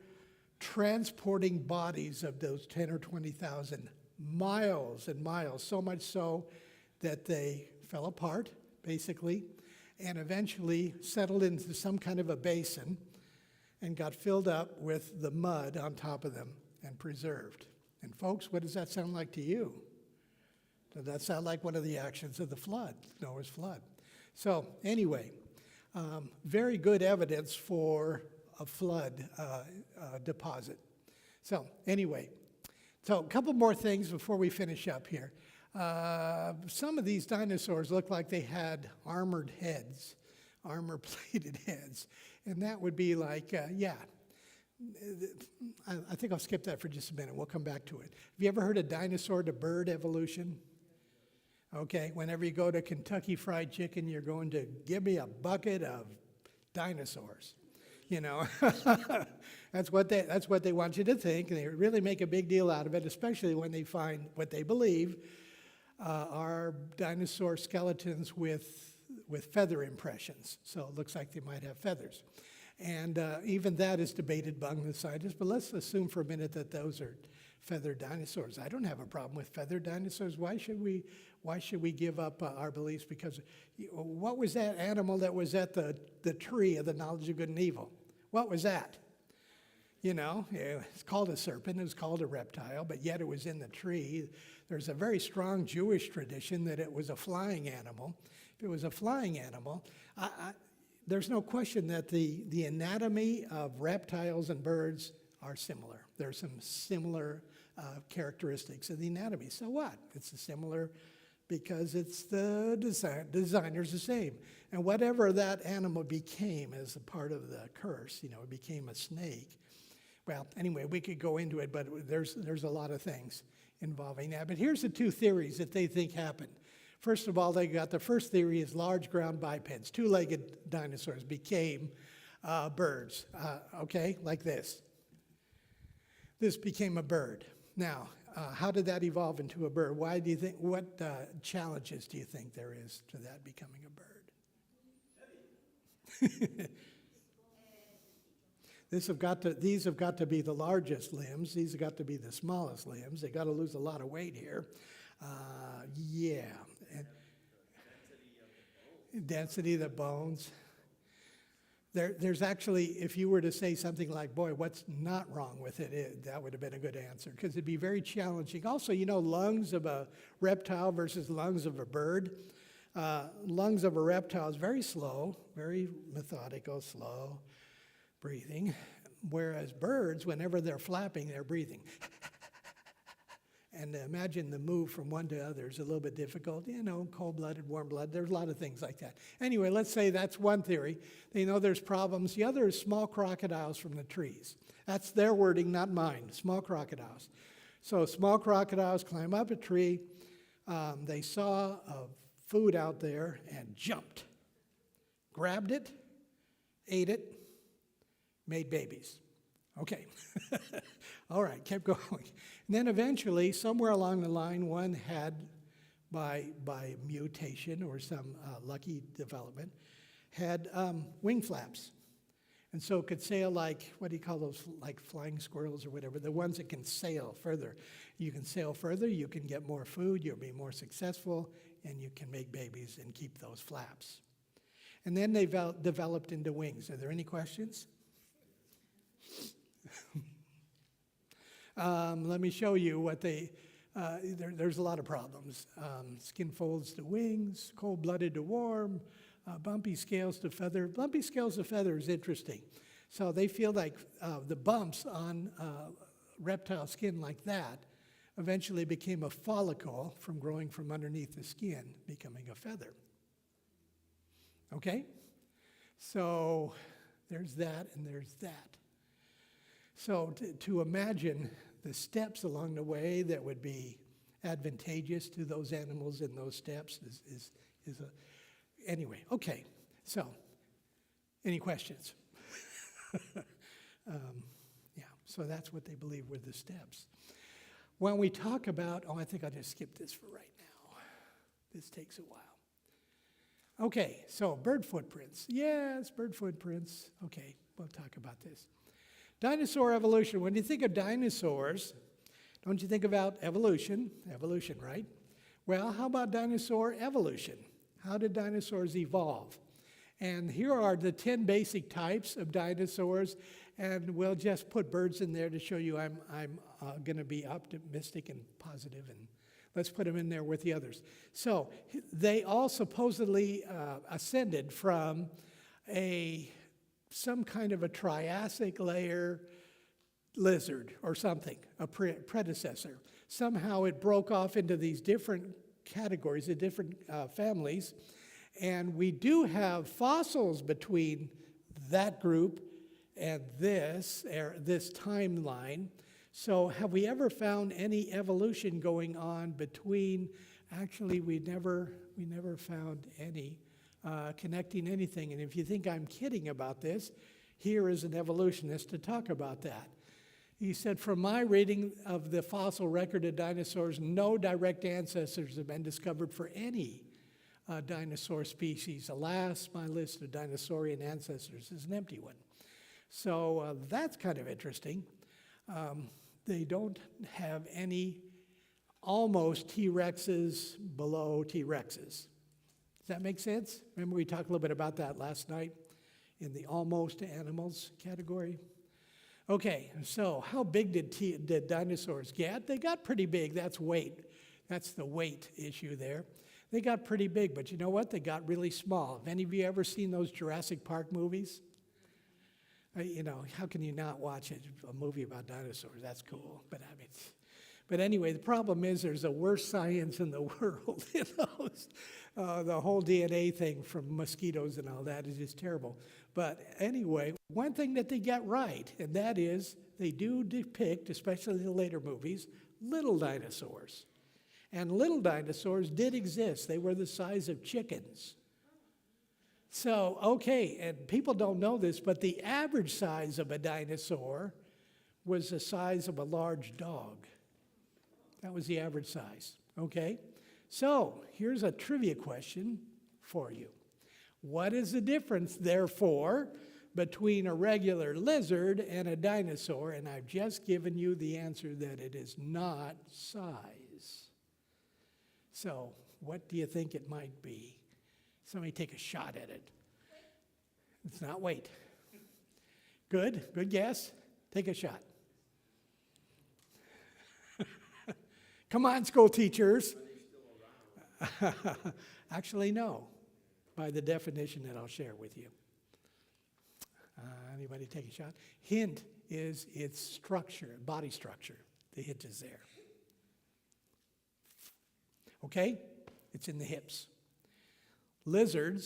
transporting bodies of those 10 or 20,000 miles and miles, so much so that they fell apart, basically, and eventually settled into some kind of a basin and got filled up with the mud on top of them and preserved. And folks, what does that sound like to you? Does that sound like one of the actions of the flood, Noah's flood? So anyway, very good evidence for a flood deposit. So anyway, so a couple more things before we finish up here. Some of these dinosaurs look like they had armored heads, armor-plated heads. And that would be like, I think I'll skip that for just a minute. We'll come back to it. Have you ever heard of dinosaur to bird evolution? Okay, whenever you go to Kentucky Fried Chicken, you're going to give me a bucket of dinosaurs. That's what they want you to think, and they really make a big deal out of it, especially when they find what they believe are dinosaur skeletons with feather impressions. So it looks like they might have feathers. And even that is debated among the scientists, but let's assume for a minute that those are feathered dinosaurs. I don't have a problem with feathered dinosaurs. Why should we give up our beliefs? Because what was that animal that was at the tree of the knowledge of good and evil? What was that? It's called a serpent, it was called a reptile, but yet it was in the tree. There's a very strong Jewish tradition that it was a flying animal. If it was a flying animal, there's no question that the anatomy of reptiles and birds are similar. There's some similar characteristics of the anatomy. So what? It's similar because it's the designer's the same. And whatever that animal became as a part of the curse, it became a snake. Well, anyway, we could go into it, but there's a lot of things involving that. But here's the two theories that they think happened. First of all, they got the first theory is large ground bipeds, two-legged dinosaurs became birds, like this. This became a bird. Now, how did that evolve into a bird? Why do you think, what challenges do you think there is to that becoming a bird? These have got to be the largest limbs. These have got to be the smallest limbs. They got to lose a lot of weight here. Density of the bones. There's actually, if you were to say something like, boy, what's not wrong with it, that would have been a good answer, because it'd be very challenging. Also, lungs of a reptile versus lungs of a bird. Lungs of a reptile is very slow, very methodical, slow breathing, whereas birds, whenever they're flapping, they're breathing. And imagine the move from one to the other is a little bit difficult. Cold-blooded, warm-blooded, there's a lot of things like that. Anyway, let's say that's one theory. They know there's problems. The other is small crocodiles from the trees. That's their wording, not mine, small crocodiles. So small crocodiles climb up a tree. They saw food out there and jumped, grabbed it, ate it, made babies. Okay. All right, kept going. And then eventually, somewhere along the line, one had, by mutation or some lucky development, had wing flaps. And so it could sail like, what do you call those, like flying squirrels or whatever, the ones that can sail further. You can sail further, you can get more food, you'll be more successful, and you can make babies and keep those flaps. And then they developed into wings. Are there any questions? Let me show you what there's a lot of problems. Skin folds to wings, cold-blooded to warm, bumpy scales to feather. Bumpy scales to feather is interesting. So they feel like the bumps on reptile skin like that eventually became a follicle from growing from underneath the skin, becoming a feather. Okay? So there's that and there's that. So to imagine the steps along the way that would be advantageous to those animals in those steppes anyway, okay. So, any questions? Yeah, so that's what they believe were the steppes. When we talk about, I think I'll just skip this for right now. This takes a while. Okay, so bird footprints. Yes, bird footprints. Okay, we'll talk about this. Dinosaur evolution. When you think of dinosaurs, don't you think about evolution? Evolution, right? Well, how about dinosaur evolution? How did dinosaurs evolve? And here are the 10 basic types of dinosaurs, and we'll just put birds in there to show you I'm going to be optimistic and positive, and let's put them in there with the others. So they all supposedly ascended from some kind of a Triassic layer lizard or something, a predecessor. Somehow it broke off into these different categories, the different families, and we do have fossils between that group and this timeline. So have we ever found any evolution going on between? Actually, we never found any connecting anything. And if you think I'm kidding about this, here is an evolutionist to talk about that. He said, from my reading of the fossil record of dinosaurs, no direct ancestors have been discovered for any dinosaur species. Alas, my list of dinosaurian ancestors is an empty one. So that's kind of interesting. They don't have any almost T-Rexes below T-Rexes. Does that make sense? Remember we talked a little bit about that last night in the almost animals category? Okay, so how big did dinosaurs get? They got pretty big. That's weight. That's the weight issue there. They got pretty big, but you know what? They got really small. Have any of you ever seen those Jurassic Park movies? You know, how can you not watch a movie about dinosaurs? That's cool. But anyway, the problem is there's a worse science in the world. You know, the whole DNA thing from mosquitoes and all that is just terrible. But anyway, one thing that they get right, and that is they do depict, especially in the later movies, little dinosaurs. And little dinosaurs did exist. They were the size of chickens. So, okay, and people don't know this, but the average size of a dinosaur was the size of a large dog. That was the average size, okay? So, here's a trivia question for you. What is the difference, therefore, between a regular lizard and a dinosaur? And I've just given you the answer that it is not size. So, what do you think it might be? Somebody take a shot at it. It's not weight. Good guess. Take a shot. Come on, school teachers. Actually, no, by the definition that I'll share with you. Anybody take a shot? Hint is its structure, body structure. The hint is there. Okay? It's in the hips. Lizard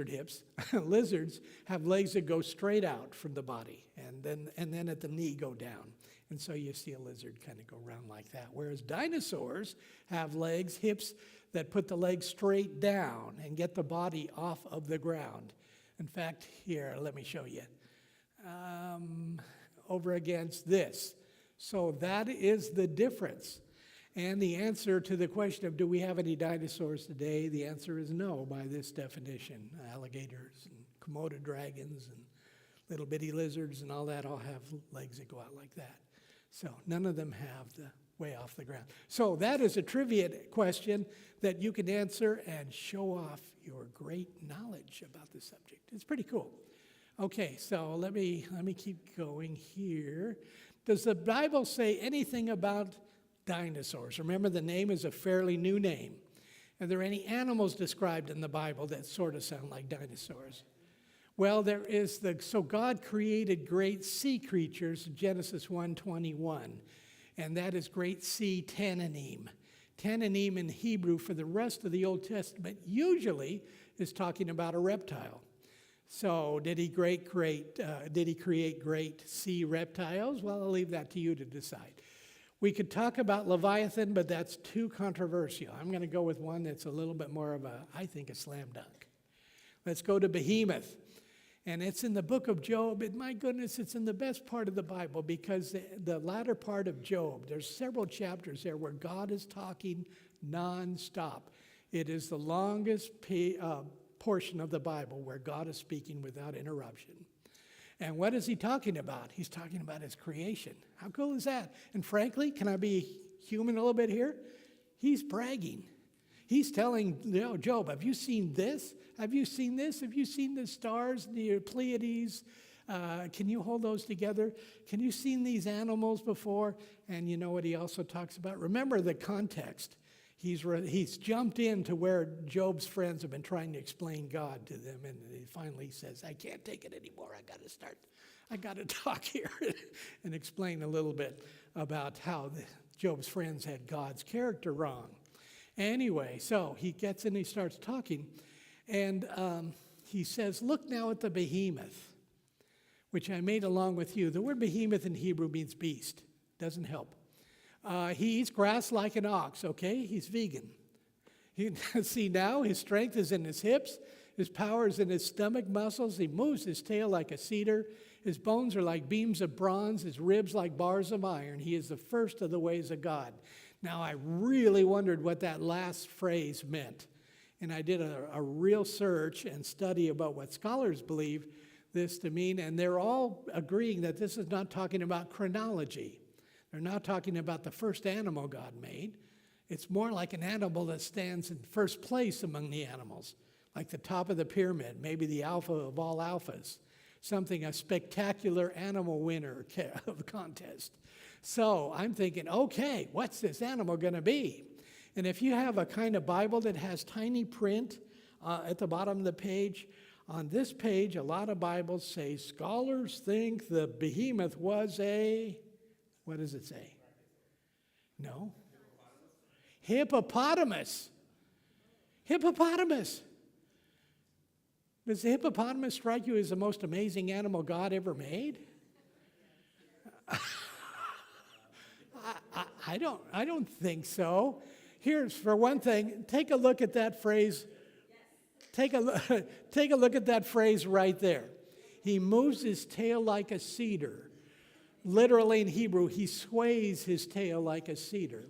hips, lizards have legs that go straight out from the body and then at the knee go down. And so you see a lizard kind of go around like that. Whereas dinosaurs have legs, hips that put the legs straight down and get the body off of the ground. In fact, here, let me show you. Over against this. So that is the difference. And the answer to the question of do we have any dinosaurs today, the answer is no by this definition. Alligators and Komodo dragons and little bitty lizards and all that all have legs that go out like that. So none of them have the way off the ground. So that is a trivia question that you can answer and show off your great knowledge about the subject. It's pretty cool. Okay, so let me keep going here. Does the Bible say anything about dinosaurs? Remember, the name is a fairly new name. Are there any animals described in the Bible that sort of sound like dinosaurs? Well, there is so God created great sea creatures, Genesis 1:21, and that is great sea Tananim. Tananim in Hebrew for the rest of the Old Testament usually is talking about a reptile. So did he create great sea reptiles? Well, I'll leave that to you to decide. We could talk about Leviathan, but that's too controversial. I'm going to go with one that's a little bit more of I think, a slam dunk. Let's go to Behemoth. And it's in the book of Job. And my goodness, it's in the best part of the Bible because the latter part of Job, there's several chapters there where God is talking nonstop. It is the longest portion of the Bible where God is speaking without interruption. And what is he talking about? He's talking about his creation. How cool is that? And frankly, can I be human a little bit here? He's bragging. He's telling, Job, have you seen this? Have you seen this? Have you seen the stars, the Pleiades? Can you hold those together? Can you seen these animals before? And you know what he also talks about? Remember the context. He's jumped into where Job's friends have been trying to explain God to them, and he finally says, I can't take it anymore. I got to talk here and explain a little bit about how Job's friends had God's character wrong. Anyway, so he gets in, he starts talking, and he says, look now at the behemoth, which I made along with you. The word behemoth in Hebrew means beast. Doesn't help. He eats grass like an ox, okay? He's vegan. See now, his strength is in his hips. His power is in his stomach muscles. He moves his tail like a cedar. His bones are like beams of bronze. His ribs like bars of iron. He is the first of the ways of God. Now, I really wondered what that last phrase meant. And I did a real search and study about what scholars believe this to mean. And they're all agreeing that this is not talking about chronology. They're not talking about the first animal God made. It's more like an animal that stands in first place among the animals, like the top of the pyramid, maybe the alpha of all alphas, a spectacular animal winner of the contest. So I'm thinking, okay, what's this animal going to be? And if you have a kind of Bible that has tiny print at the bottom of the page, on this page, a lot of Bibles say, scholars think the behemoth was what does it say? No. Hippopotamus. Hippopotamus. Does the hippopotamus strike you as the most amazing animal God ever made? I don't think so. Here's, for one thing, take a look at that phrase. Take a look at that phrase right there. He moves his tail like a cedar. Literally in Hebrew, he sways his tail like a cedar.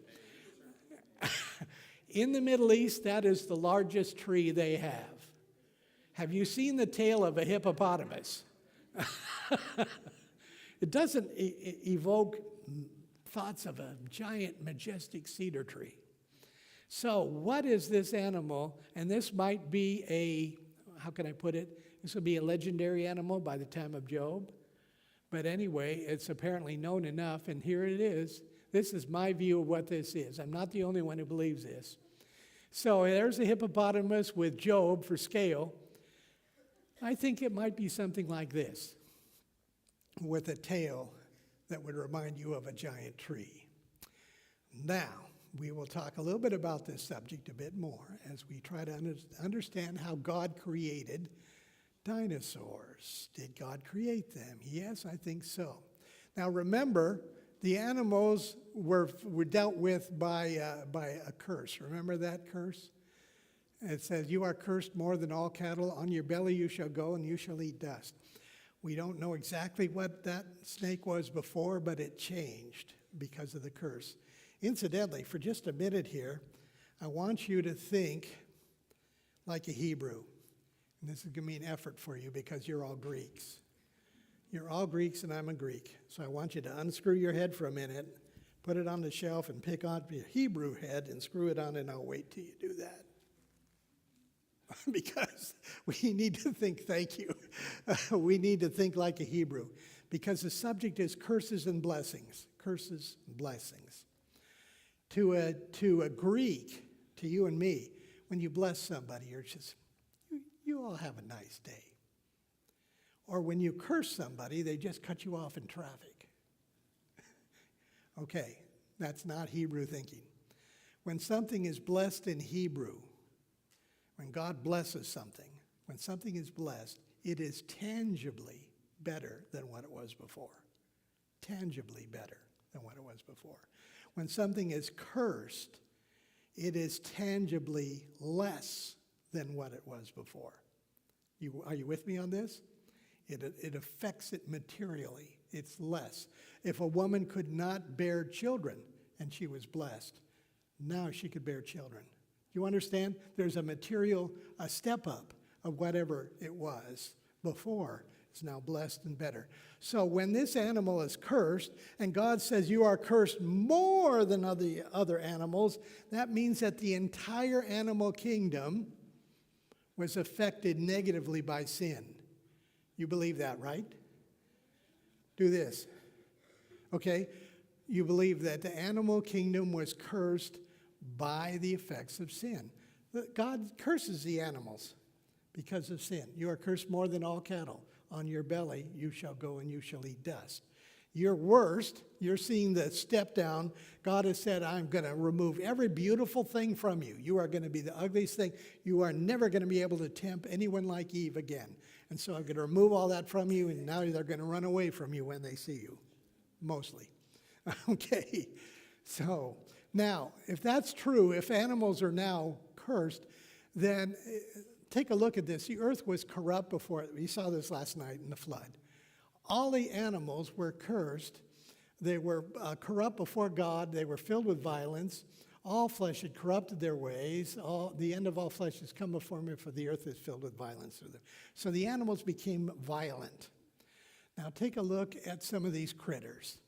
In the Middle East, that is the largest tree they have. Have you seen the tail of a hippopotamus? It doesn't evoke thoughts of a giant, majestic cedar tree. So what is this animal? And this might be how can I put it? This would be a legendary animal by the time of Job. But anyway, it's apparently known enough, and here it is. This is my view of what this is. I'm not the only one who believes this. So there's a hippopotamus with Job for scale. I think it might be something like this, with a tail that would remind you of a giant tree. Now, we will talk a little bit about this subject a bit more as we try to understand how God created dinosaurs. Did God create them? Yes, I think so. Now remember, the animals were dealt with by a curse. Remember that curse? It says, you are cursed more than all cattle. On your belly you shall go, and you shall eat dust. We don't know exactly what that snake was before, but it changed because of the curse. Incidentally, for just a minute here, I want you to think like a Hebrew. And this is going to be an effort for you because you're all Greeks. You're all Greeks and I'm a Greek. So I want you to unscrew your head for a minute, put it on the shelf, and pick out your Hebrew head and screw it on, and I'll wait till you do that. Because we need to think, thank you, we need to think like a Hebrew. Because the subject is curses and blessings. Curses and blessings. To a Greek, to you and me, when you bless somebody, you're just, you all have a nice day. Or when you curse somebody, they just cut you off in traffic. Okay, that's not Hebrew thinking. When something is blessed in Hebrew, when God blesses something, when something is blessed, it is tangibly better than what it was before. Tangibly better than what it was before. When something is cursed, it is tangibly less than what it was before. Are you with me on this? It affects it materially. It's less. If a woman could not bear children and she was blessed, now she could bear children. You understand? There's a material, a step up of whatever it was before. It's now blessed and better. So when this animal is cursed, and God says you are cursed more than other animals, that means that the entire animal kingdom was affected negatively by sin. You believe that, right? Do this. Okay? You believe that the animal kingdom was cursed by the effects of sin. God curses the animals because of sin. You are cursed more than all cattle. On your belly you shall go and you shall eat dust. You're worst. You're seeing the step down. God has said, I'm going to remove every beautiful thing from you. You are going to be the ugliest thing. You are never going to be able to tempt anyone like Eve again. And so I'm going to remove all that from you, and now they're going to run away from you when they see you, mostly. Okay, so now, if that's true, if animals are now cursed, then take a look at this. The earth was corrupt before. We saw this last night in the flood. All the animals were cursed. They were corrupt before God. They were filled with violence. All flesh had corrupted their ways. The end of all flesh has come before me, for the earth is filled with violence through them. So the animals became violent. Now take a look at some of these critters.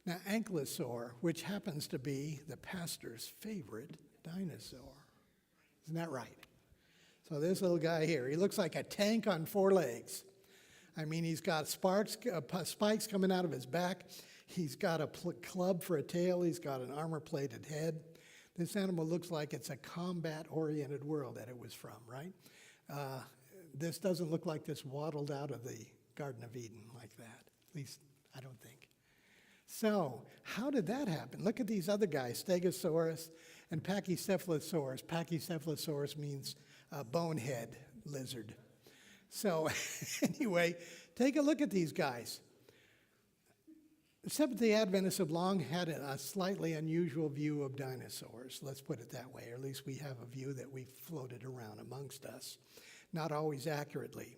Now ankylosaur, which happens to be the pastor's favorite dinosaur. Isn't that right? So this little guy here, he looks like a tank on 4 legs. I mean, he's got spikes coming out of his back. He's got a club for a tail. He's got an armor-plated head. This animal looks like it's a combat-oriented world that it was from, right? This doesn't look like this waddled out of the Garden of Eden like that. At least, I don't think. So, how did that happen? Look at these other guys, Stegosaurus and Pachycephalosaurus. Pachycephalosaurus means bonehead lizard. So, anyway, take a look at these guys. The Seventh-day Adventists have long had a slightly unusual view of dinosaurs. Let's put it that way, or at least we have a view that we've floated around amongst us, not always accurately.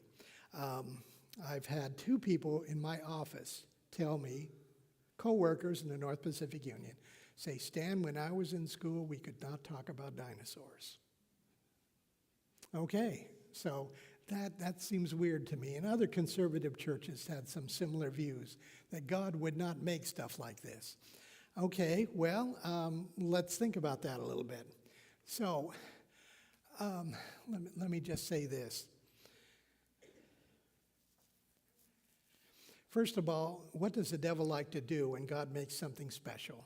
I've had 2 people in my office tell me, co-workers in the North Pacific Union, say, Stan, when I was in school, we could not talk about dinosaurs. Okay, so that seems weird to me. And other conservative churches had some similar views, that God would not make stuff like this. Okay, well, let's think about that a little bit. So let me just say this. First of all, what does the devil like to do when God makes something special?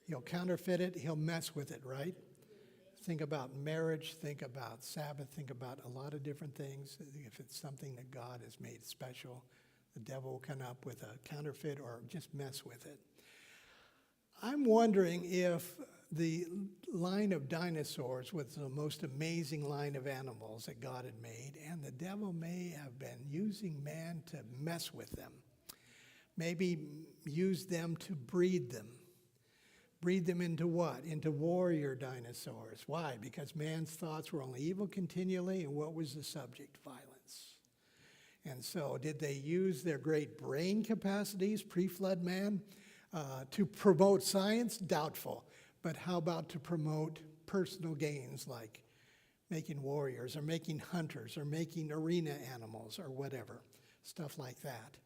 He'll counterfeit it. He'll mess with it, right? Think about marriage, think about Sabbath, think about a lot of different things. If it's something that God has made special, the devil will come up with a counterfeit or just mess with it. I'm wondering if the line of dinosaurs was the most amazing line of animals that God had made, and the devil may have been using man to mess with them. Maybe use them to breed them. Breed them into what? Into warrior dinosaurs. Why? Because man's thoughts were only evil continually, and what was the subject? Violence. And so did they use their great brain capacities, pre-flood man, to promote science? Doubtful. But how about to promote personal gains like making warriors or making hunters or making arena animals or whatever, stuff like that.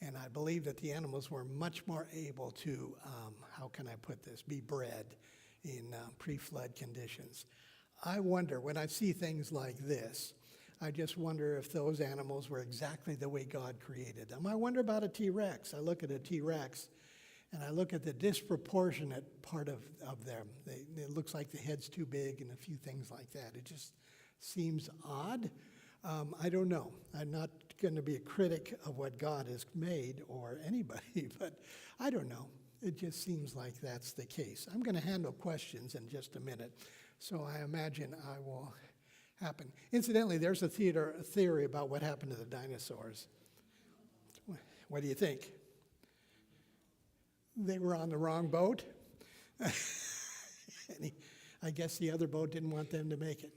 And I believe that the animals were much more able to, how can I put this, be bred in pre-flood conditions. I wonder, when I see things like this, I just wonder if those animals were exactly the way God created them. I wonder about a T-Rex. I look at a T-Rex, and I look at the disproportionate part of them. It looks like the head's too big and a few things like that. It just seems odd. I don't know. I'm not going to be a critic of what God has made or anybody, but I don't know. It just seems like that's the case. I'm going to handle questions in just a minute, so I imagine I will happen. Incidentally, there's a theory about what happened to the dinosaurs. What do you think? they were on the wrong boat. I guess the other boat didn't want them to make it.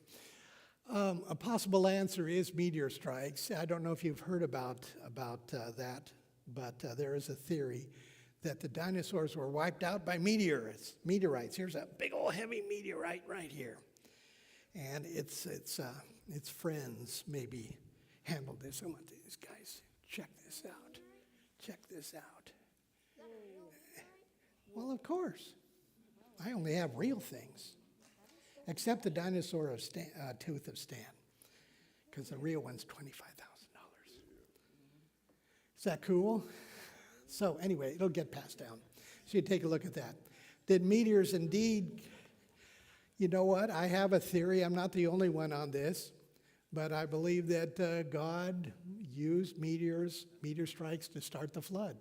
A possible answer is meteor strikes. I don't know if you've heard about that, but there is a theory that the dinosaurs were wiped out by meteorites. Here's a big old heavy meteorite right here, and its friends maybe handled this. I want these guys check this out. Check this out. Well, of course. I only have real things, except the dinosaur of tooth of Stan, because the real one's $25,000. Is that cool? So anyway, it'll get passed down. So you take a look at that. Did meteors indeed, you know what? I have a theory. I'm not the only one on this, but I believe that God used meteor strikes to start the flood.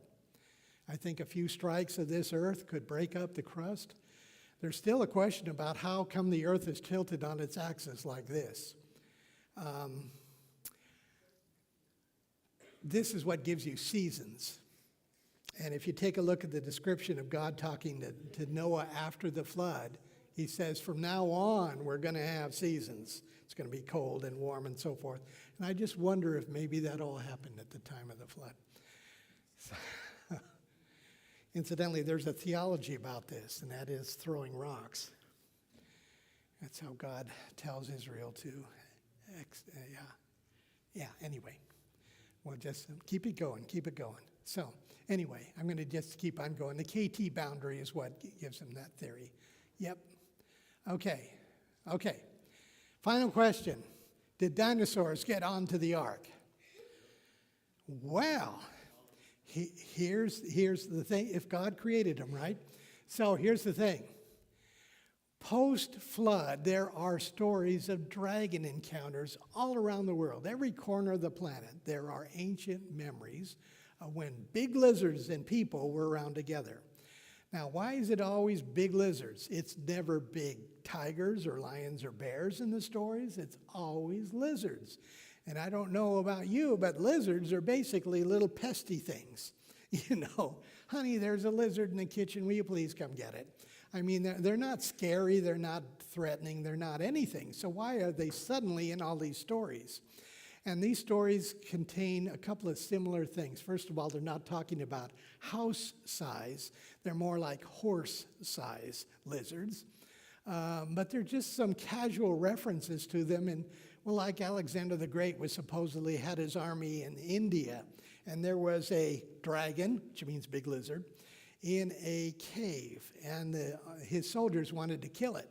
I think a few strikes of this earth could break up the crust. There's still a question about how come the earth is tilted on its axis like this. This is what gives you seasons. And if you take a look at the description of God talking to Noah after the flood, he says, from now on, we're going to have seasons. It's going to be cold and warm and so forth. And I just wonder if maybe that all happened at the time of the flood. So, incidentally, there's a theology about this, and that is throwing rocks. That's how God tells Israel to, anyway. We'll just keep it going. So, anyway, I'm going to just keep on going. The KT boundary is what gives them that theory. Yep. Okay. Final question. Did dinosaurs get onto the ark? Well, here's the thing. If God created them, right? So here's the thing. Post-flood, there are stories of dragon encounters all around the world. Every corner of the planet, there are ancient memories of when big lizards and people were around together. Now, why is it always big lizards? It's never big tigers or lions or bears in the stories. It's always lizards. And I don't know about you, but lizards are basically little pesty things. You know, honey, there's a lizard in the kitchen. Will you please come get it? I mean, they're not scary. They're not threatening. They're not anything. So why are they suddenly in all these stories? And these stories contain a couple of similar things. First of all, they're not talking about house size. They're more like horse size lizards. But they're just some casual references to them. And well, like Alexander the Great was supposedly had his army in India. And there was a dragon, which means big lizard, in a cave. And his soldiers wanted to kill it.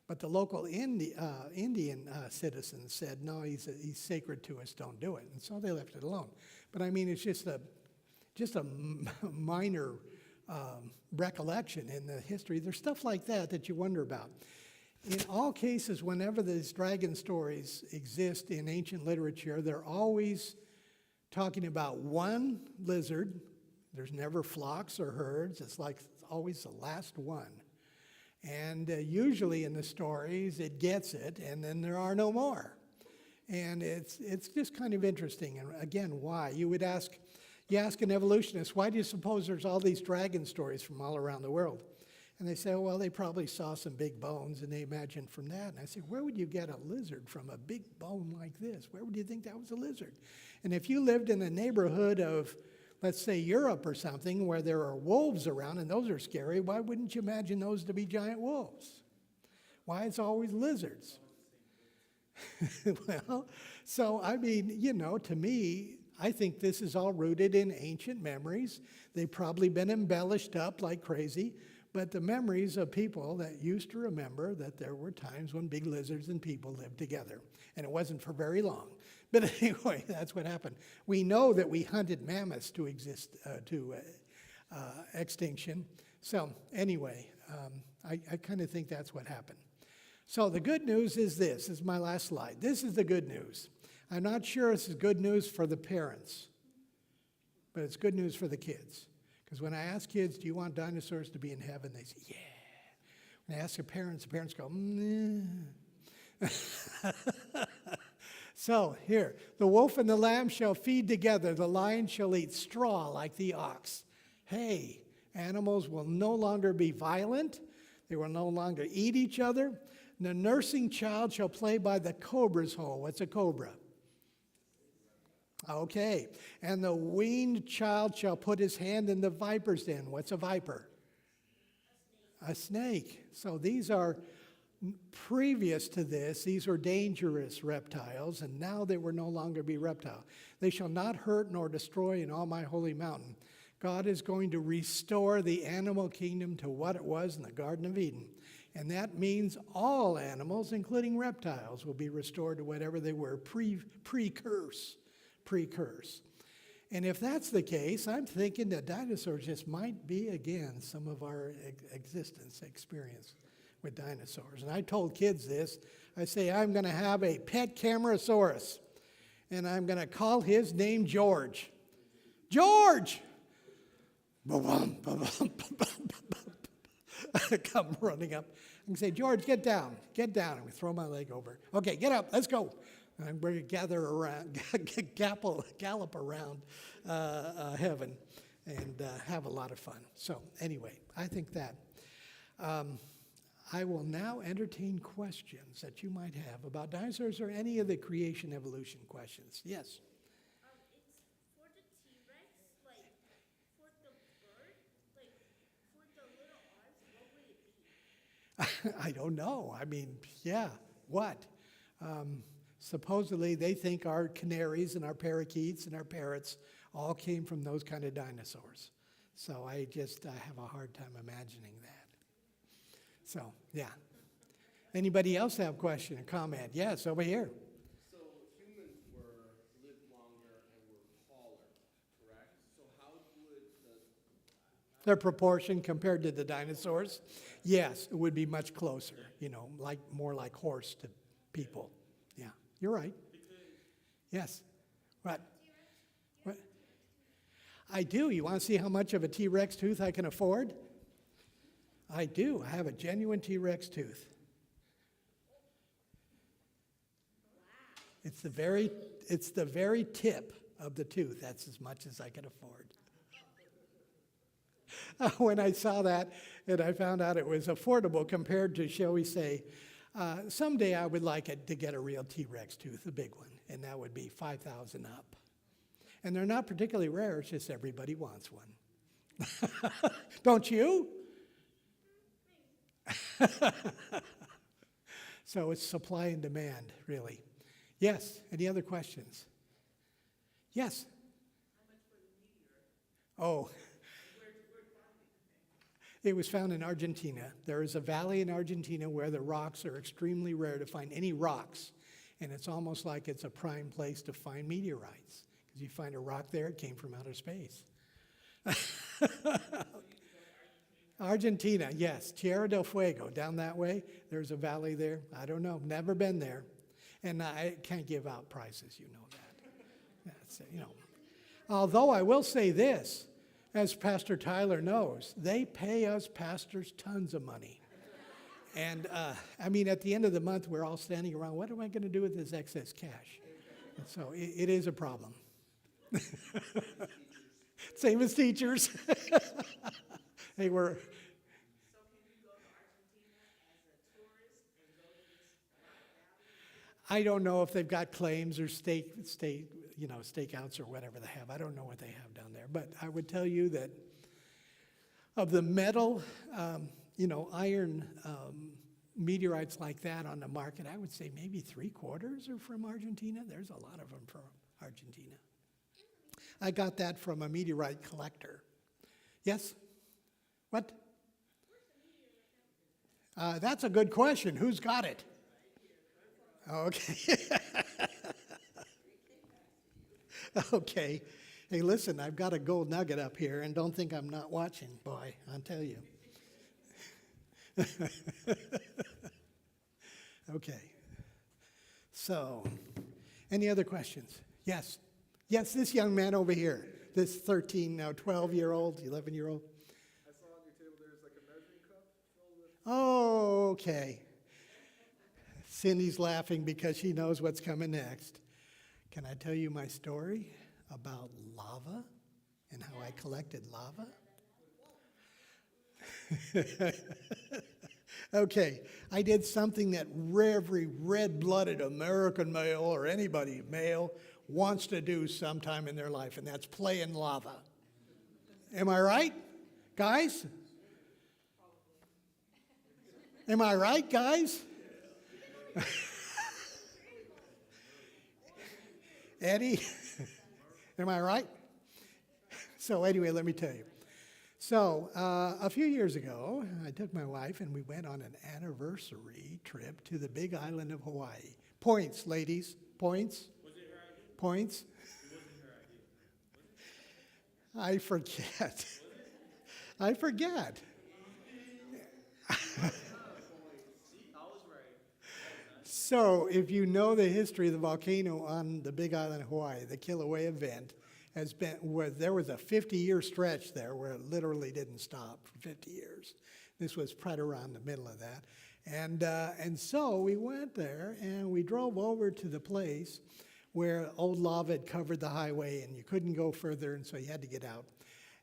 But the local Indian citizens said, no, he's sacred to us, don't do it. And so they left it alone. But I mean, it's just a minor recollection in the history. There's stuff like that you wonder about. In all cases, whenever these dragon stories exist in ancient literature, they're always talking about one lizard. There's never flocks or herds. It's like always the last one. And usually in the stories, it gets it, and then there are no more. And it's just kind of interesting. And again, why? You ask an evolutionist, why do you suppose there's all these dragon stories from all around the world? And they say, oh, well, they probably saw some big bones, and they imagined from that. And I say, where would you get a lizard from a big bone like this? Where would you think that was a lizard? And if you lived in a neighborhood of, let's say, Europe or something, where there are wolves around, and those are scary, why wouldn't you imagine those to be giant wolves? Why it's always lizards? Well, so, I mean, you know, to me, I think this is all rooted in ancient memories. They've probably been embellished up like crazy, but the memories of people that used to remember that there were times when big lizards and people lived together. And it wasn't for very long. But anyway, that's what happened. We know that we hunted mammoths to extinction. So anyway, I kind of think that's what happened. So the good news is this is my last slide. This is the good news. I'm not sure this is good news for the parents, but it's good news for the kids. Because when I ask kids, do you want dinosaurs to be in heaven? They say, yeah. When I ask the parents go, nah. So here, the wolf and the lamb shall feed together. The lion shall eat straw like the ox. Hey, Animals will no longer be violent. They will no longer eat each other. The nursing child shall play by the cobra's hole. What's a cobra? Okay. And the weaned child shall put his hand in the viper's den. What's a viper? A snake. So these are, previous to this, these were dangerous reptiles, and now they will no longer be reptile. They shall not hurt nor destroy in all my holy mountain. God is going to restore the animal kingdom to what it was in the Garden of Eden. And that means all animals, including reptiles, will be restored to whatever they were pre-curse. And if that's the case, I'm thinking that dinosaurs just might be, again, some of our existence experience with dinosaurs. And I told kids this. I say, I'm going to have a pet Camarasaurus, and I'm going to call his name George. George! I come running up and say, George, get down. And we throw my leg over. Okay, get up, let's go. And we're going to gather around, gallop around heaven and have a lot of fun. So anyway, I think that. I will now entertain questions that you might have about dinosaurs or any of the creation evolution questions. Yes? It's for the T-Rex, like for the bird, like for the little arms, what would it be? I don't know. I mean, yeah, what? Supposedly they think our canaries and our parakeets and our parrots all came from those kind of dinosaurs. So I have a hard time imagining that. So, yeah. Anybody else have a question or comment? Yes, over here. So humans lived longer and were taller, correct? So how would Their proportion compared to the dinosaurs? Yes, it would be much closer, like more like horse to people. Yeah, you're right. Yes. What? What? I do. You want to see how much of a T-Rex tooth I can afford? I do. I have a genuine T-Rex tooth. It's the very tip of the tooth. That's as much as I can afford. When I saw that and I found out it was affordable compared to, shall we say, someday I would like it to get a real T-Rex tooth, a big one, and that would be $5,000 up. And they're not particularly rare, it's just everybody wants one. Don't you? So it's supply and demand, really. Yes, any other questions? Yes? Oh. It was found in Argentina. There is a valley in Argentina where the rocks are extremely rare to find any rocks. And it's almost like it's a prime place to find meteorites. Because you find a rock there, it came from outer space. Argentina, yes. Tierra del Fuego, down that way. There's a valley there. I don't know. Never been there. And I can't give out prices, you know that. That's, Although I will say this, as Pastor Tyler knows, they pay us pastors tons of money. And, at the end of the month, we're all standing around, what am I going to do with this excess cash? And so it is a problem. Same as teachers. They were. So can you go to Argentina as a tourist and go to this rock valley? I don't know if they've got claims or stakeouts or whatever they have. I don't know what they have down there. But I would tell you that of the metal, iron meteorites like that on the market, I would say maybe 3/4 are from Argentina. There's a lot of them from Argentina. I got that from a meteorite collector. Yes? What? That's a good question. Who's got it? Okay. Okay. Hey, listen, I've got a gold nugget up here, and don't think I'm not watching, boy, I'll tell you. Okay. So, any other questions? Yes. Yes, this young man over here, this 13, now 12-year-old, 11-year-old. I saw on your table there's like a measuring cup filled with. Oh, okay. Cindy's laughing because she knows what's coming next. Can I tell you my story about lava and how I collected lava? Okay, I did something that every red-blooded American male or anybody male wants to do sometime in their life, and that's play in lava. Am I right, guys? Am I right, guys? Eddie, am I right? So anyway, let me tell you. So a few years ago, I took my wife and we went on an anniversary trip to the big island of Hawaii. Points, ladies, points. Was it her idea? Points. It wasn't her idea. I forget. I forget. See, I was right. So if you know the history of the volcano on the big island of Hawaii, the Kilauea event has been where there was a 50-year stretch there where it literally didn't stop for 50 years. This was right around the middle of that. And so we went there and we drove over to the place where old lava had covered the highway and you couldn't go further, and so you had to get out.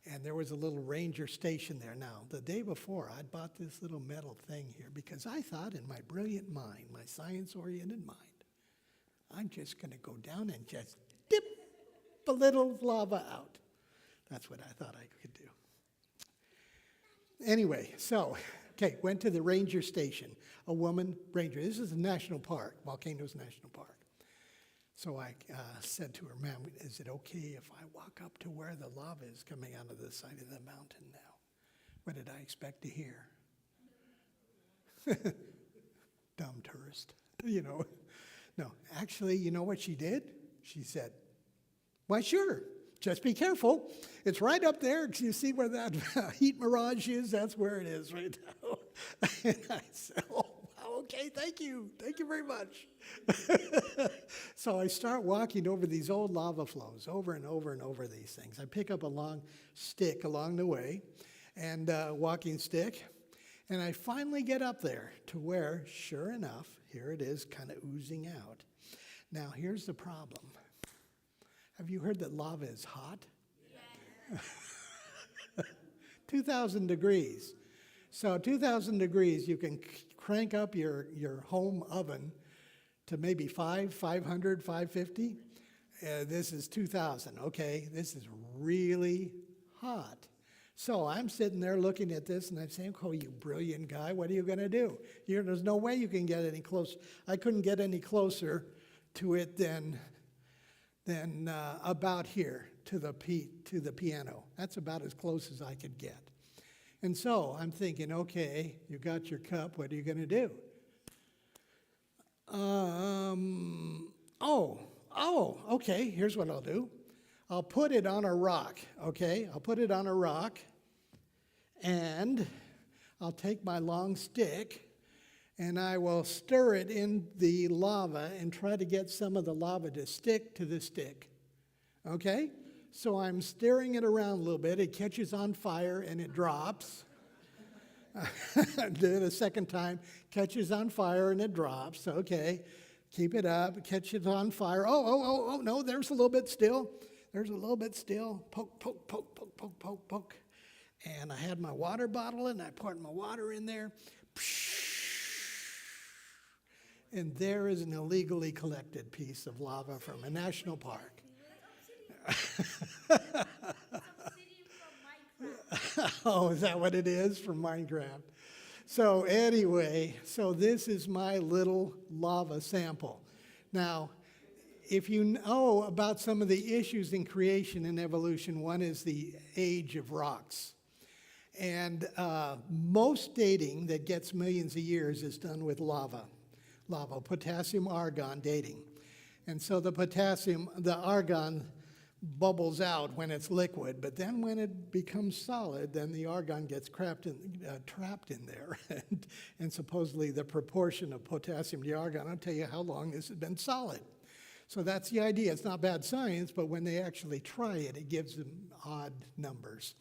And there was a little ranger station there. Now, the day before, I'd bought this little metal thing here because I thought in my brilliant mind, my science-oriented mind, I'm just going to go down and just dip a little lava out. That's what I thought I could do. Anyway, so, okay, went to the ranger station. A woman ranger. This is a national park, Volcanoes National Park. So I said to her, ma'am, is it okay if I walk up to where the lava is coming out of the side of the mountain now? What did I expect to hear? Dumb tourist, you know. No, actually, you know what she did? She said, why, sure, just be careful. It's right up there. You see where that heat mirage is? That's where it is right now. And I said, oh, wow, okay, thank you. Thank you very much. So I start walking over these old lava flows, over and over and over these things. I pick up a long stick along the way, and walking stick, and I finally get up there to where, sure enough, here it is kind of oozing out. Now, here's the problem. Have you heard that lava is hot? Yeah. 2,000 degrees. So 2,000 degrees, you can crank up your home oven to maybe 500, 550. This is 2,000, okay? This is really hot. So I'm sitting there looking at this, and I'm saying, oh, you brilliant guy, what are you going to do? There's no way you can get any closer. I couldn't get any closer to it than about here to the piano. That's about as close as I could get. And so I'm thinking, okay, you got your cup, what are you going to do? Okay, here's what I'll do. I'll put it on a rock, okay? I'll put it on a rock, and I'll take my long stick, and I will stir it in the lava and try to get some of the lava to stick to the stick, okay? So I'm stirring it around a little bit. It catches on fire, and it drops. Do it a second time, catches on fire, and it drops, okay? Keep it up, catches on fire. Oh, no, there's a little bit still. There's a little bit still. Poke, poke, poke, poke, poke, poke, poke. And I had my water bottle, and I poured my water in there. And there is an illegally collected piece of lava from a national park. Oh, is that what it is from Minecraft? So anyway, so this is my little lava sample. Now, if you know about some of the issues in creation and evolution, one is the age of rocks. And most dating that gets millions of years is done with lava, potassium argon dating. And so the argon bubbles out when it's liquid, but then when it becomes solid, then the argon gets trapped in there. And supposedly the proportion of potassium to argon, I'll tell you how long this has been solid. So that's the idea. It's not bad science, but when they actually try it, it gives them odd numbers.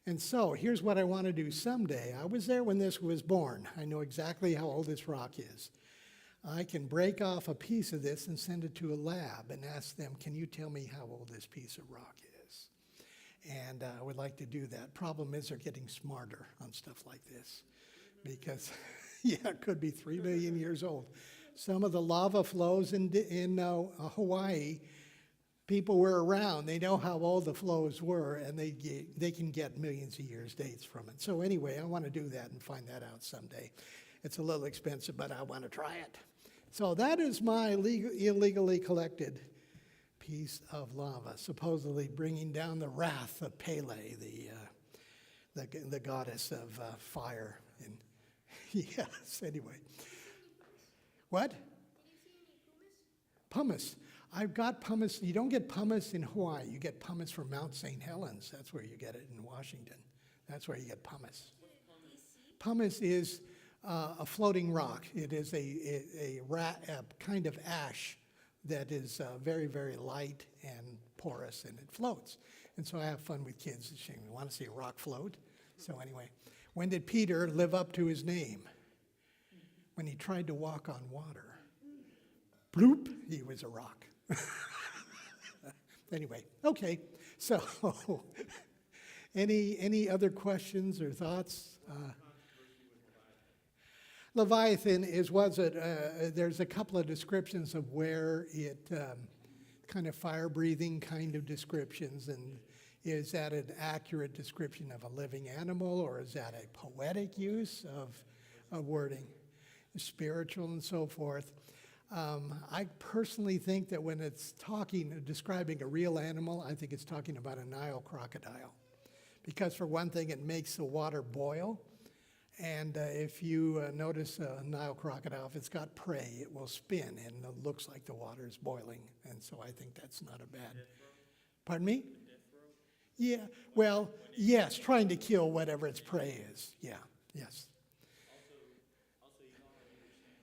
And so here's what I want to do someday. I was there when this was born. I know exactly how old this rock is. I can break off a piece of this and send it to a lab and ask them, can you tell me how old this piece of rock is? And I would like to do that. Problem is they're getting smarter on stuff like this because, yeah, it could be 3 million years old. Some of the lava flows in Hawaii, people were around. They know how old the flows were, and they can get millions of years dates from it. So anyway, I want to do that and find that out someday. It's a little expensive, but I want to try it. So that is my illegally collected piece of lava, supposedly bringing down the wrath of Pele, the goddess of fire. And yes, anyway. What? Did you see any pumas? Pumice. I've got pumice. You don't get pumice in Hawaii. You get pumice from Mount St. Helens. That's where you get it in Washington. That's where you get pumice. Pumice is a floating rock. It is a kind of ash that is very, very light and porous, and it floats. And so I have fun with kids. We want to see a rock float. So anyway, when did Peter live up to his name? When he tried to walk on water. Bloop, he was a rock. Anyway, okay. So any other questions or thoughts? Leviathan there's a couple of descriptions of where it, kind of fire-breathing kind of descriptions, and is that an accurate description of a living animal, or is that a poetic use of wording, spiritual and so forth? I personally think that when it's describing a real animal, I think it's talking about a Nile crocodile. Because for one thing, it makes the water boil. And if you notice a Nile crocodile, if it's got prey, it will spin and it looks like the water is boiling. And so I think that's not a bad. Pardon me? Yeah, well, yes, trying to kill whatever its prey is. Yeah, yes. Also, you know how you were saying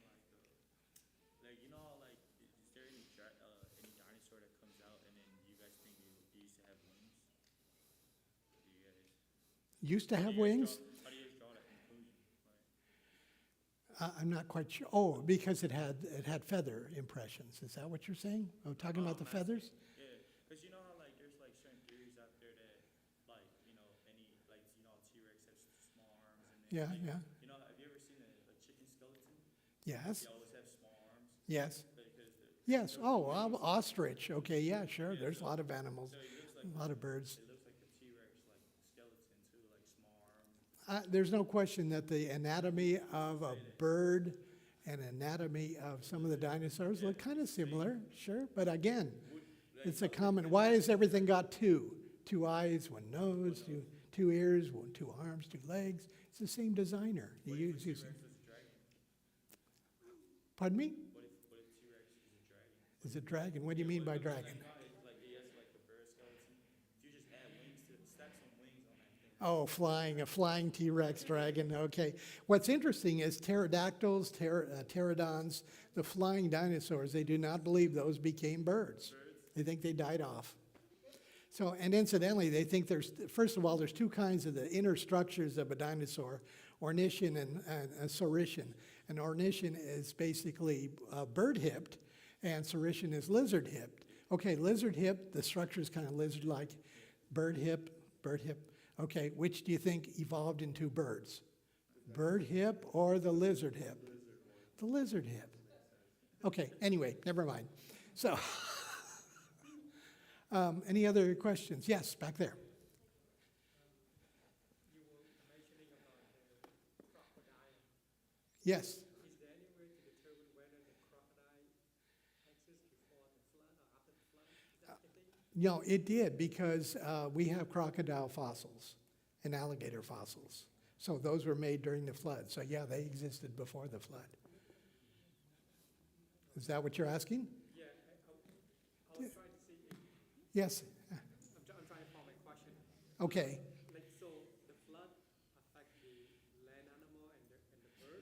like you know like is there any dinosaur that comes out and then you guys think it used to have wings? Do you guys? Used to have wings? How do you guys draw that conclusion? I'm not quite sure. Oh, because it had feather impressions. Is that what you're saying? Oh, talking about the feathers? Yeah, because you know how like there's like certain theories out there that like T-Rex has small arms and then, Yeah, yeah. You know, have you ever seen a chicken skeleton? Yes, They always have small arms. yes, Because yes. Oh, ostrich. Okay, yeah, sure. There's a lot of animals, so it looks like a lot of birds. it looks like the T-Rex like skeleton too, like small arms. There's no question that the anatomy of a bird and anatomy of some of the dinosaurs look kind of similar, sure. But again, it's a common, why has everything got two? 2 eyes, 1 nose, two ears, 2 arms, 2 legs. It's the same designer. He uses. Pardon me? What if T-Rex is a dragon? Is it dragon? What do you mean by dragon? Like he has like the bird skeleton. If you just add wings to stack some wings on that thing. Oh, a flying T-Rex dragon, okay. What's interesting is pterodactyls, pterodons, the flying dinosaurs, they do not believe those became birds. They think they died off. So, and incidentally, they think first of all, there's 2 kinds of the inner structures of a dinosaur, ornithian and saurischian. And ornithian is basically bird-hipped, and saurischian is lizard-hipped. Okay, lizard-hip, the structure is kind of lizard-like. Bird-hip. Okay, which do you think evolved into birds? Bird-hip or the lizard-hip? The lizard-hip. Okay, anyway, never mind. So, any other questions? Yes, back there. You were mentioning about the crocodile. Yes. Is there any way to determine whether the crocodile exists before the flood or after the flood? Is that the thing? No, it did because we have crocodile fossils and alligator fossils. So those were made during the flood. So yeah, they existed before the flood. Is that what you're asking? Yeah, I was trying to see, Yes. I'm trying to follow my question. Okay. Like, so the flood affect the land animal and the bird.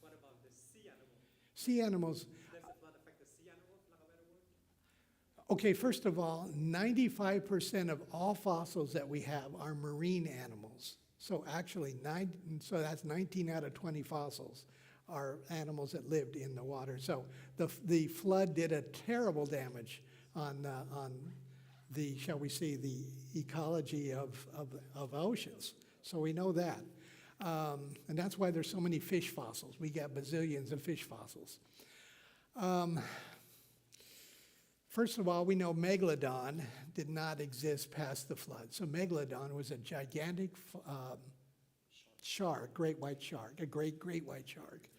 What about the sea animal? Sea animals. Does the flood affect the sea animal, for lack of a better word? Okay, first of all, 95% of all fossils that we have are marine animals. So actually, so that's 19 out of 20 fossils are animals that lived in the water. So the flood did a terrible damage on shall we say, the ecology of oceans. So we know that. And that's why there's so many fish fossils. We got bazillions of fish fossils. First of all, we know Megalodon did not exist past the flood. So Megalodon was a gigantic shark, great white shark, a great white shark.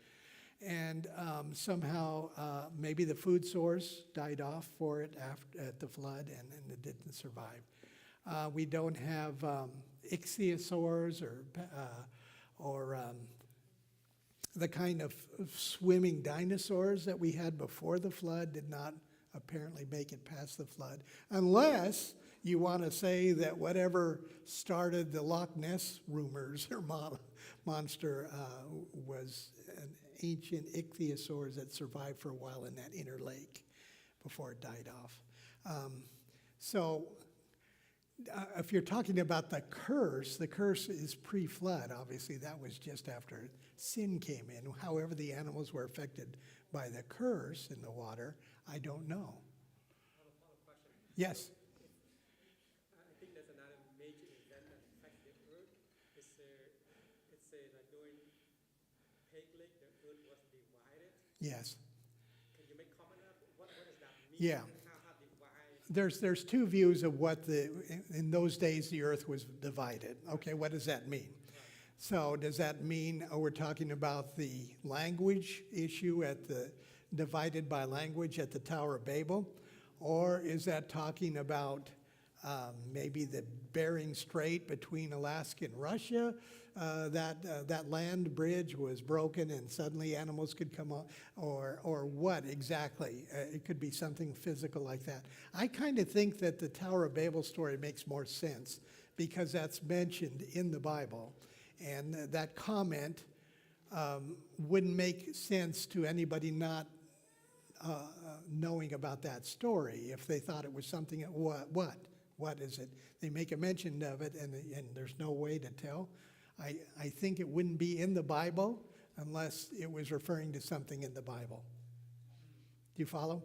And somehow maybe the food source died off for it at the flood, and it didn't survive. We don't have ichthyosaurs or the kind of swimming dinosaurs that we had before the flood did not apparently make it past the flood, unless you want to say that whatever started the Loch Ness rumors or monster was an ancient ichthyosaurs that survived for a while in that inner lake before it died off. If you're talking about the curse is pre-flood. Obviously, that was just after sin came in. However, the animals were affected by the curse in the water, I don't know. Follow question. Yes. I think there's another major event that affected the Earth. It's like during Peg Lake, the Earth was divided. Yes. Can you make comment on what does that mean? Yeah. How divided? There's two views of what in those days the earth was divided. Okay, what does that mean? So does that mean we're talking about the language issue divided by language at the Tower of Babel? Or is that talking about maybe the Bering Strait between Alaska and Russia? That land bridge was broken and suddenly animals could come on, or what exactly? It could be something physical like that. I kind of think that the Tower of Babel story makes more sense because that's mentioned in the Bible, and that comment wouldn't make sense to anybody not knowing about that story if they thought it was something. What is it? They make a mention of it, and there's no way to tell. I think it wouldn't be in the Bible unless it was referring to something in the Bible. Do you follow?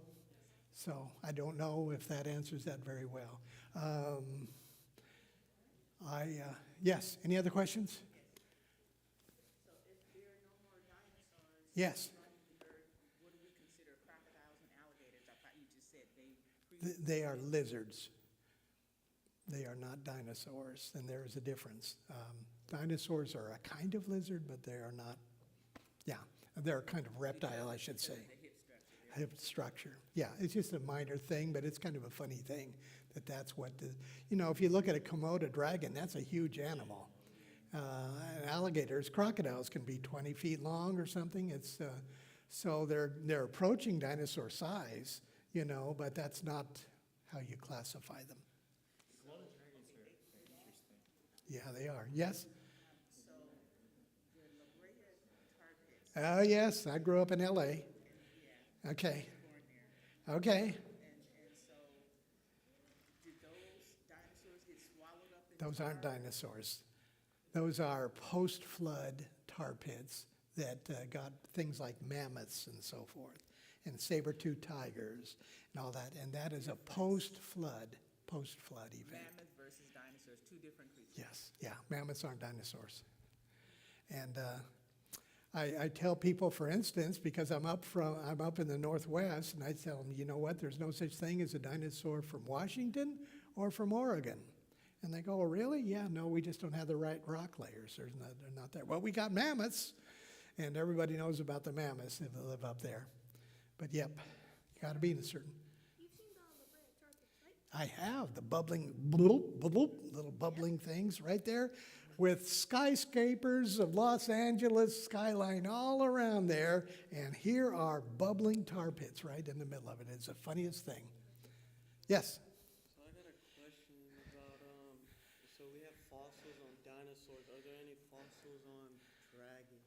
So I don't know if that answers that very well. Yes, any other questions? So if there are no more dinosaurs Yes. running the earth, what do we consider crocodiles and alligators? I thought you just said they They are lizards. They are not dinosaurs, and there is a difference. Dinosaurs are a kind of lizard, but they are not, they're a kind of reptile, I should say. the hip structure. Hip structure. Yeah, it's just a minor thing, but it's kind of a funny thing that's what if you look at a Komodo dragon, that's a huge animal. Alligators, crocodiles can be 20 feet long or something. It's so they're approaching dinosaur size, but that's not how you classify them. Komodo dragons are interesting. Yeah, they are. Yes? So the La Brea tar pits, Oh, yes, I grew up in L.A. Okay. born there. Okay. And so did those dinosaurs get swallowed up in Those the aren't tar? dinosaurs. Those are post-flood tar pits that got things like mammoths and so forth, and saber-toothed tigers and all that. And that is a post-flood event. Mammoth versus dinosaurs, two different creatures. Yes, yeah, mammoths aren't dinosaurs. And I tell people, for instance, because I'm up in the Northwest, and I tell them, you know what? There's no such thing as a dinosaur from Washington or from Oregon. And they go, oh, really? Yeah, no, we just don't have the right rock layers. They're not there. Well, we got mammoths, and everybody knows about the mammoths if they live up there. But yep, you got to be in a certain. You've seen the La Brea tar pits, right? I have the bubbling, bloop, bloop, little bubbling things right there with skyscrapers of Los Angeles skyline all around there. And here are bubbling tar pits right in the middle of it. It's the funniest thing. Yes? So I got a question about, so we have fossils on dinosaurs. Are there any fossils on dragons?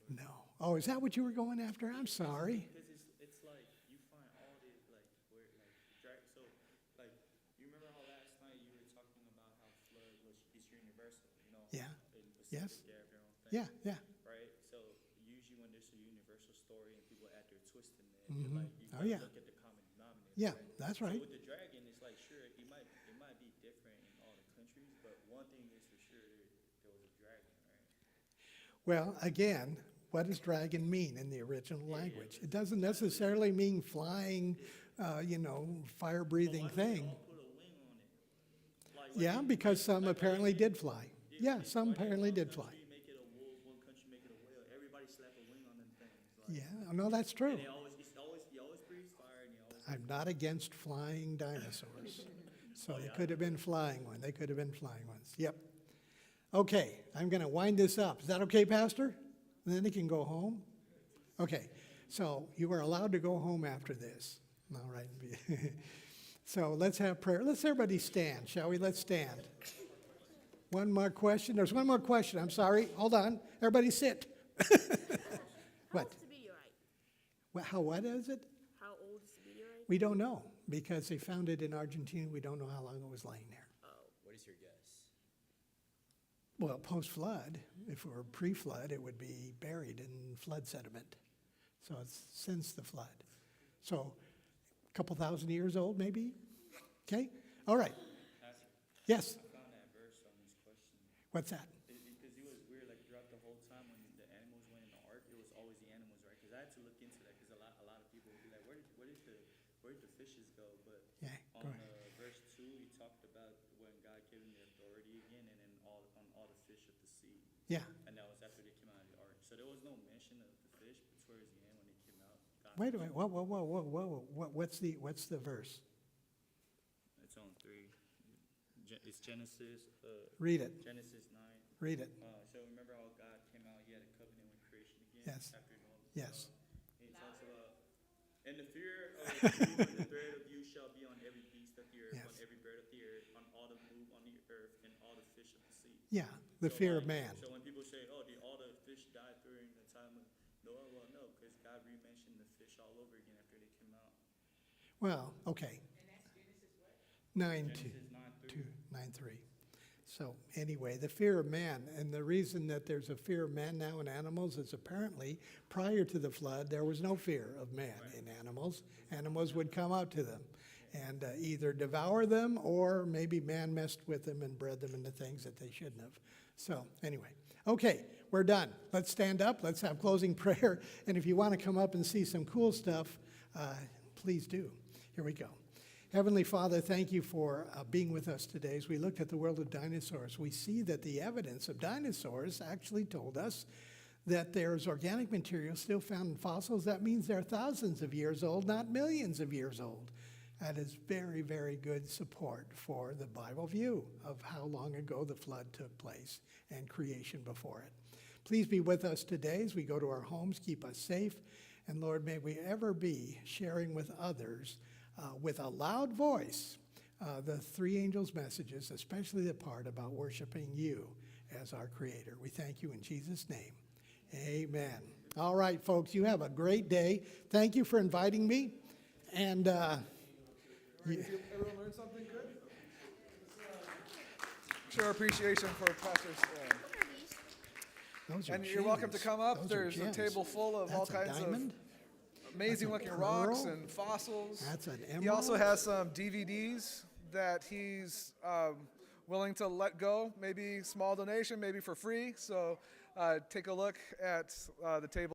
No. Oh, is that what you were going after? I'm sorry. Because it's like you find all the where so you remember how last night you were talking about how flood is universal, Yeah. in Pacific, Yes. they have their own thing. Yeah. Right? So usually when there's a universal story and people add their twist in there, Mhm. you Oh, yeah. look at the common denominator. Yeah, right? that's So right. with the dragon, it's Well, again, what does dragon mean in the original language? It doesn't necessarily mean flying, fire-breathing thing. All put a wing on it. Like, Yeah, because some apparently did fly. Yeah, some apparently did fly. Make it a wolf, one country make it a whale. Everybody slap a wing on them things. Like, Yeah, no, that's true. and you always breathe fire, and you always. I'm not against flying dinosaurs. So they could have been flying one. They could have been flying ones. Yep. Okay, I'm going to wind this up. Is that okay, Pastor? And then he can go home. Okay, so you are allowed to go home after this. All right. So let's have prayer. Let's everybody stand, shall we? Let's stand. One more question. There's one more question. I'm sorry. Hold on. Everybody sit. What? What's the meteorite? What is it? How old is the meteorite? We don't know because they found it in Argentina. We don't know how long it was laying there. What is your guess? Well, post-flood, if it were pre-flood, it would be buried in flood sediment. So it's since the flood. So a couple thousand years old, maybe? Okay? All right. Yes? I found that verse on this question. What's that? Because it was weird, like throughout the whole time when the animals went in the ark, it was always the animals, right? Because I had to look into that because a lot of people would be like, where did the fishes go? But Yeah, go on ahead. verse 2, he talked about when God gave him the authority again, and then on all the fish of the sea. Yeah. And that was after they came out of the ark. So there was no mention of the fish, but towards the end when they came out, God Wait a minute. Whoa. What's the verse? It's on 3. It's Genesis. Read it. Genesis 9. Read it. So remember how God came out, he had a covenant with creation again? Yes. After Noah was Yes. gone. And he talks about, and the fear of you and the dread of you shall be on every beast of the earth, Yes. on every bird of the earth, on all the move on the earth, and all the fish of the sea. Yeah, the So, fear of like, man. So when people say, oh, did all the fish die during the time of Noah? Well, no, because God re-mentioned the fish all over again after they came out. Well, okay. And that's Genesis what? 9:2. Genesis 9:3. 9:3. So anyway, the fear of man, and the reason that there's a fear of man now in animals is apparently prior to the flood, there was no fear of man in animals. Animals would come out to them and either devour them or maybe man messed with them and bred them into things that they shouldn't have. So anyway, okay, we're done. Let's stand up. Let's have closing prayer. And if you want to come up and see some cool stuff, please do. Here we go. Heavenly Father, thank you for being with us today. As we looked at the world of dinosaurs, we see that the evidence of dinosaurs actually told us that there's organic material still found in fossils. That means they're thousands of years old, not millions of years old. That is very, very good support for the Bible view of how long ago the flood took place and creation before it. Please be with us today as we go to our homes. Keep us safe. And Lord, may we ever be sharing with others with a loud voice, the three angels' messages, especially the part about worshiping you as our Creator. We thank you in Jesus' name. Amen. All right, folks, you have a great day. Thank you for inviting me. And Everyone learned something good? Show our appreciation for Pastor. those are And you're welcome to gems. come up. Those are There's a gems. table full of all That's a kinds diamond? of amazing looking That's a rocks pearl? and fossils. That's an He also emerald? has some DVDs that he's willing to let go, maybe small donation, maybe for free. So take a look at the table.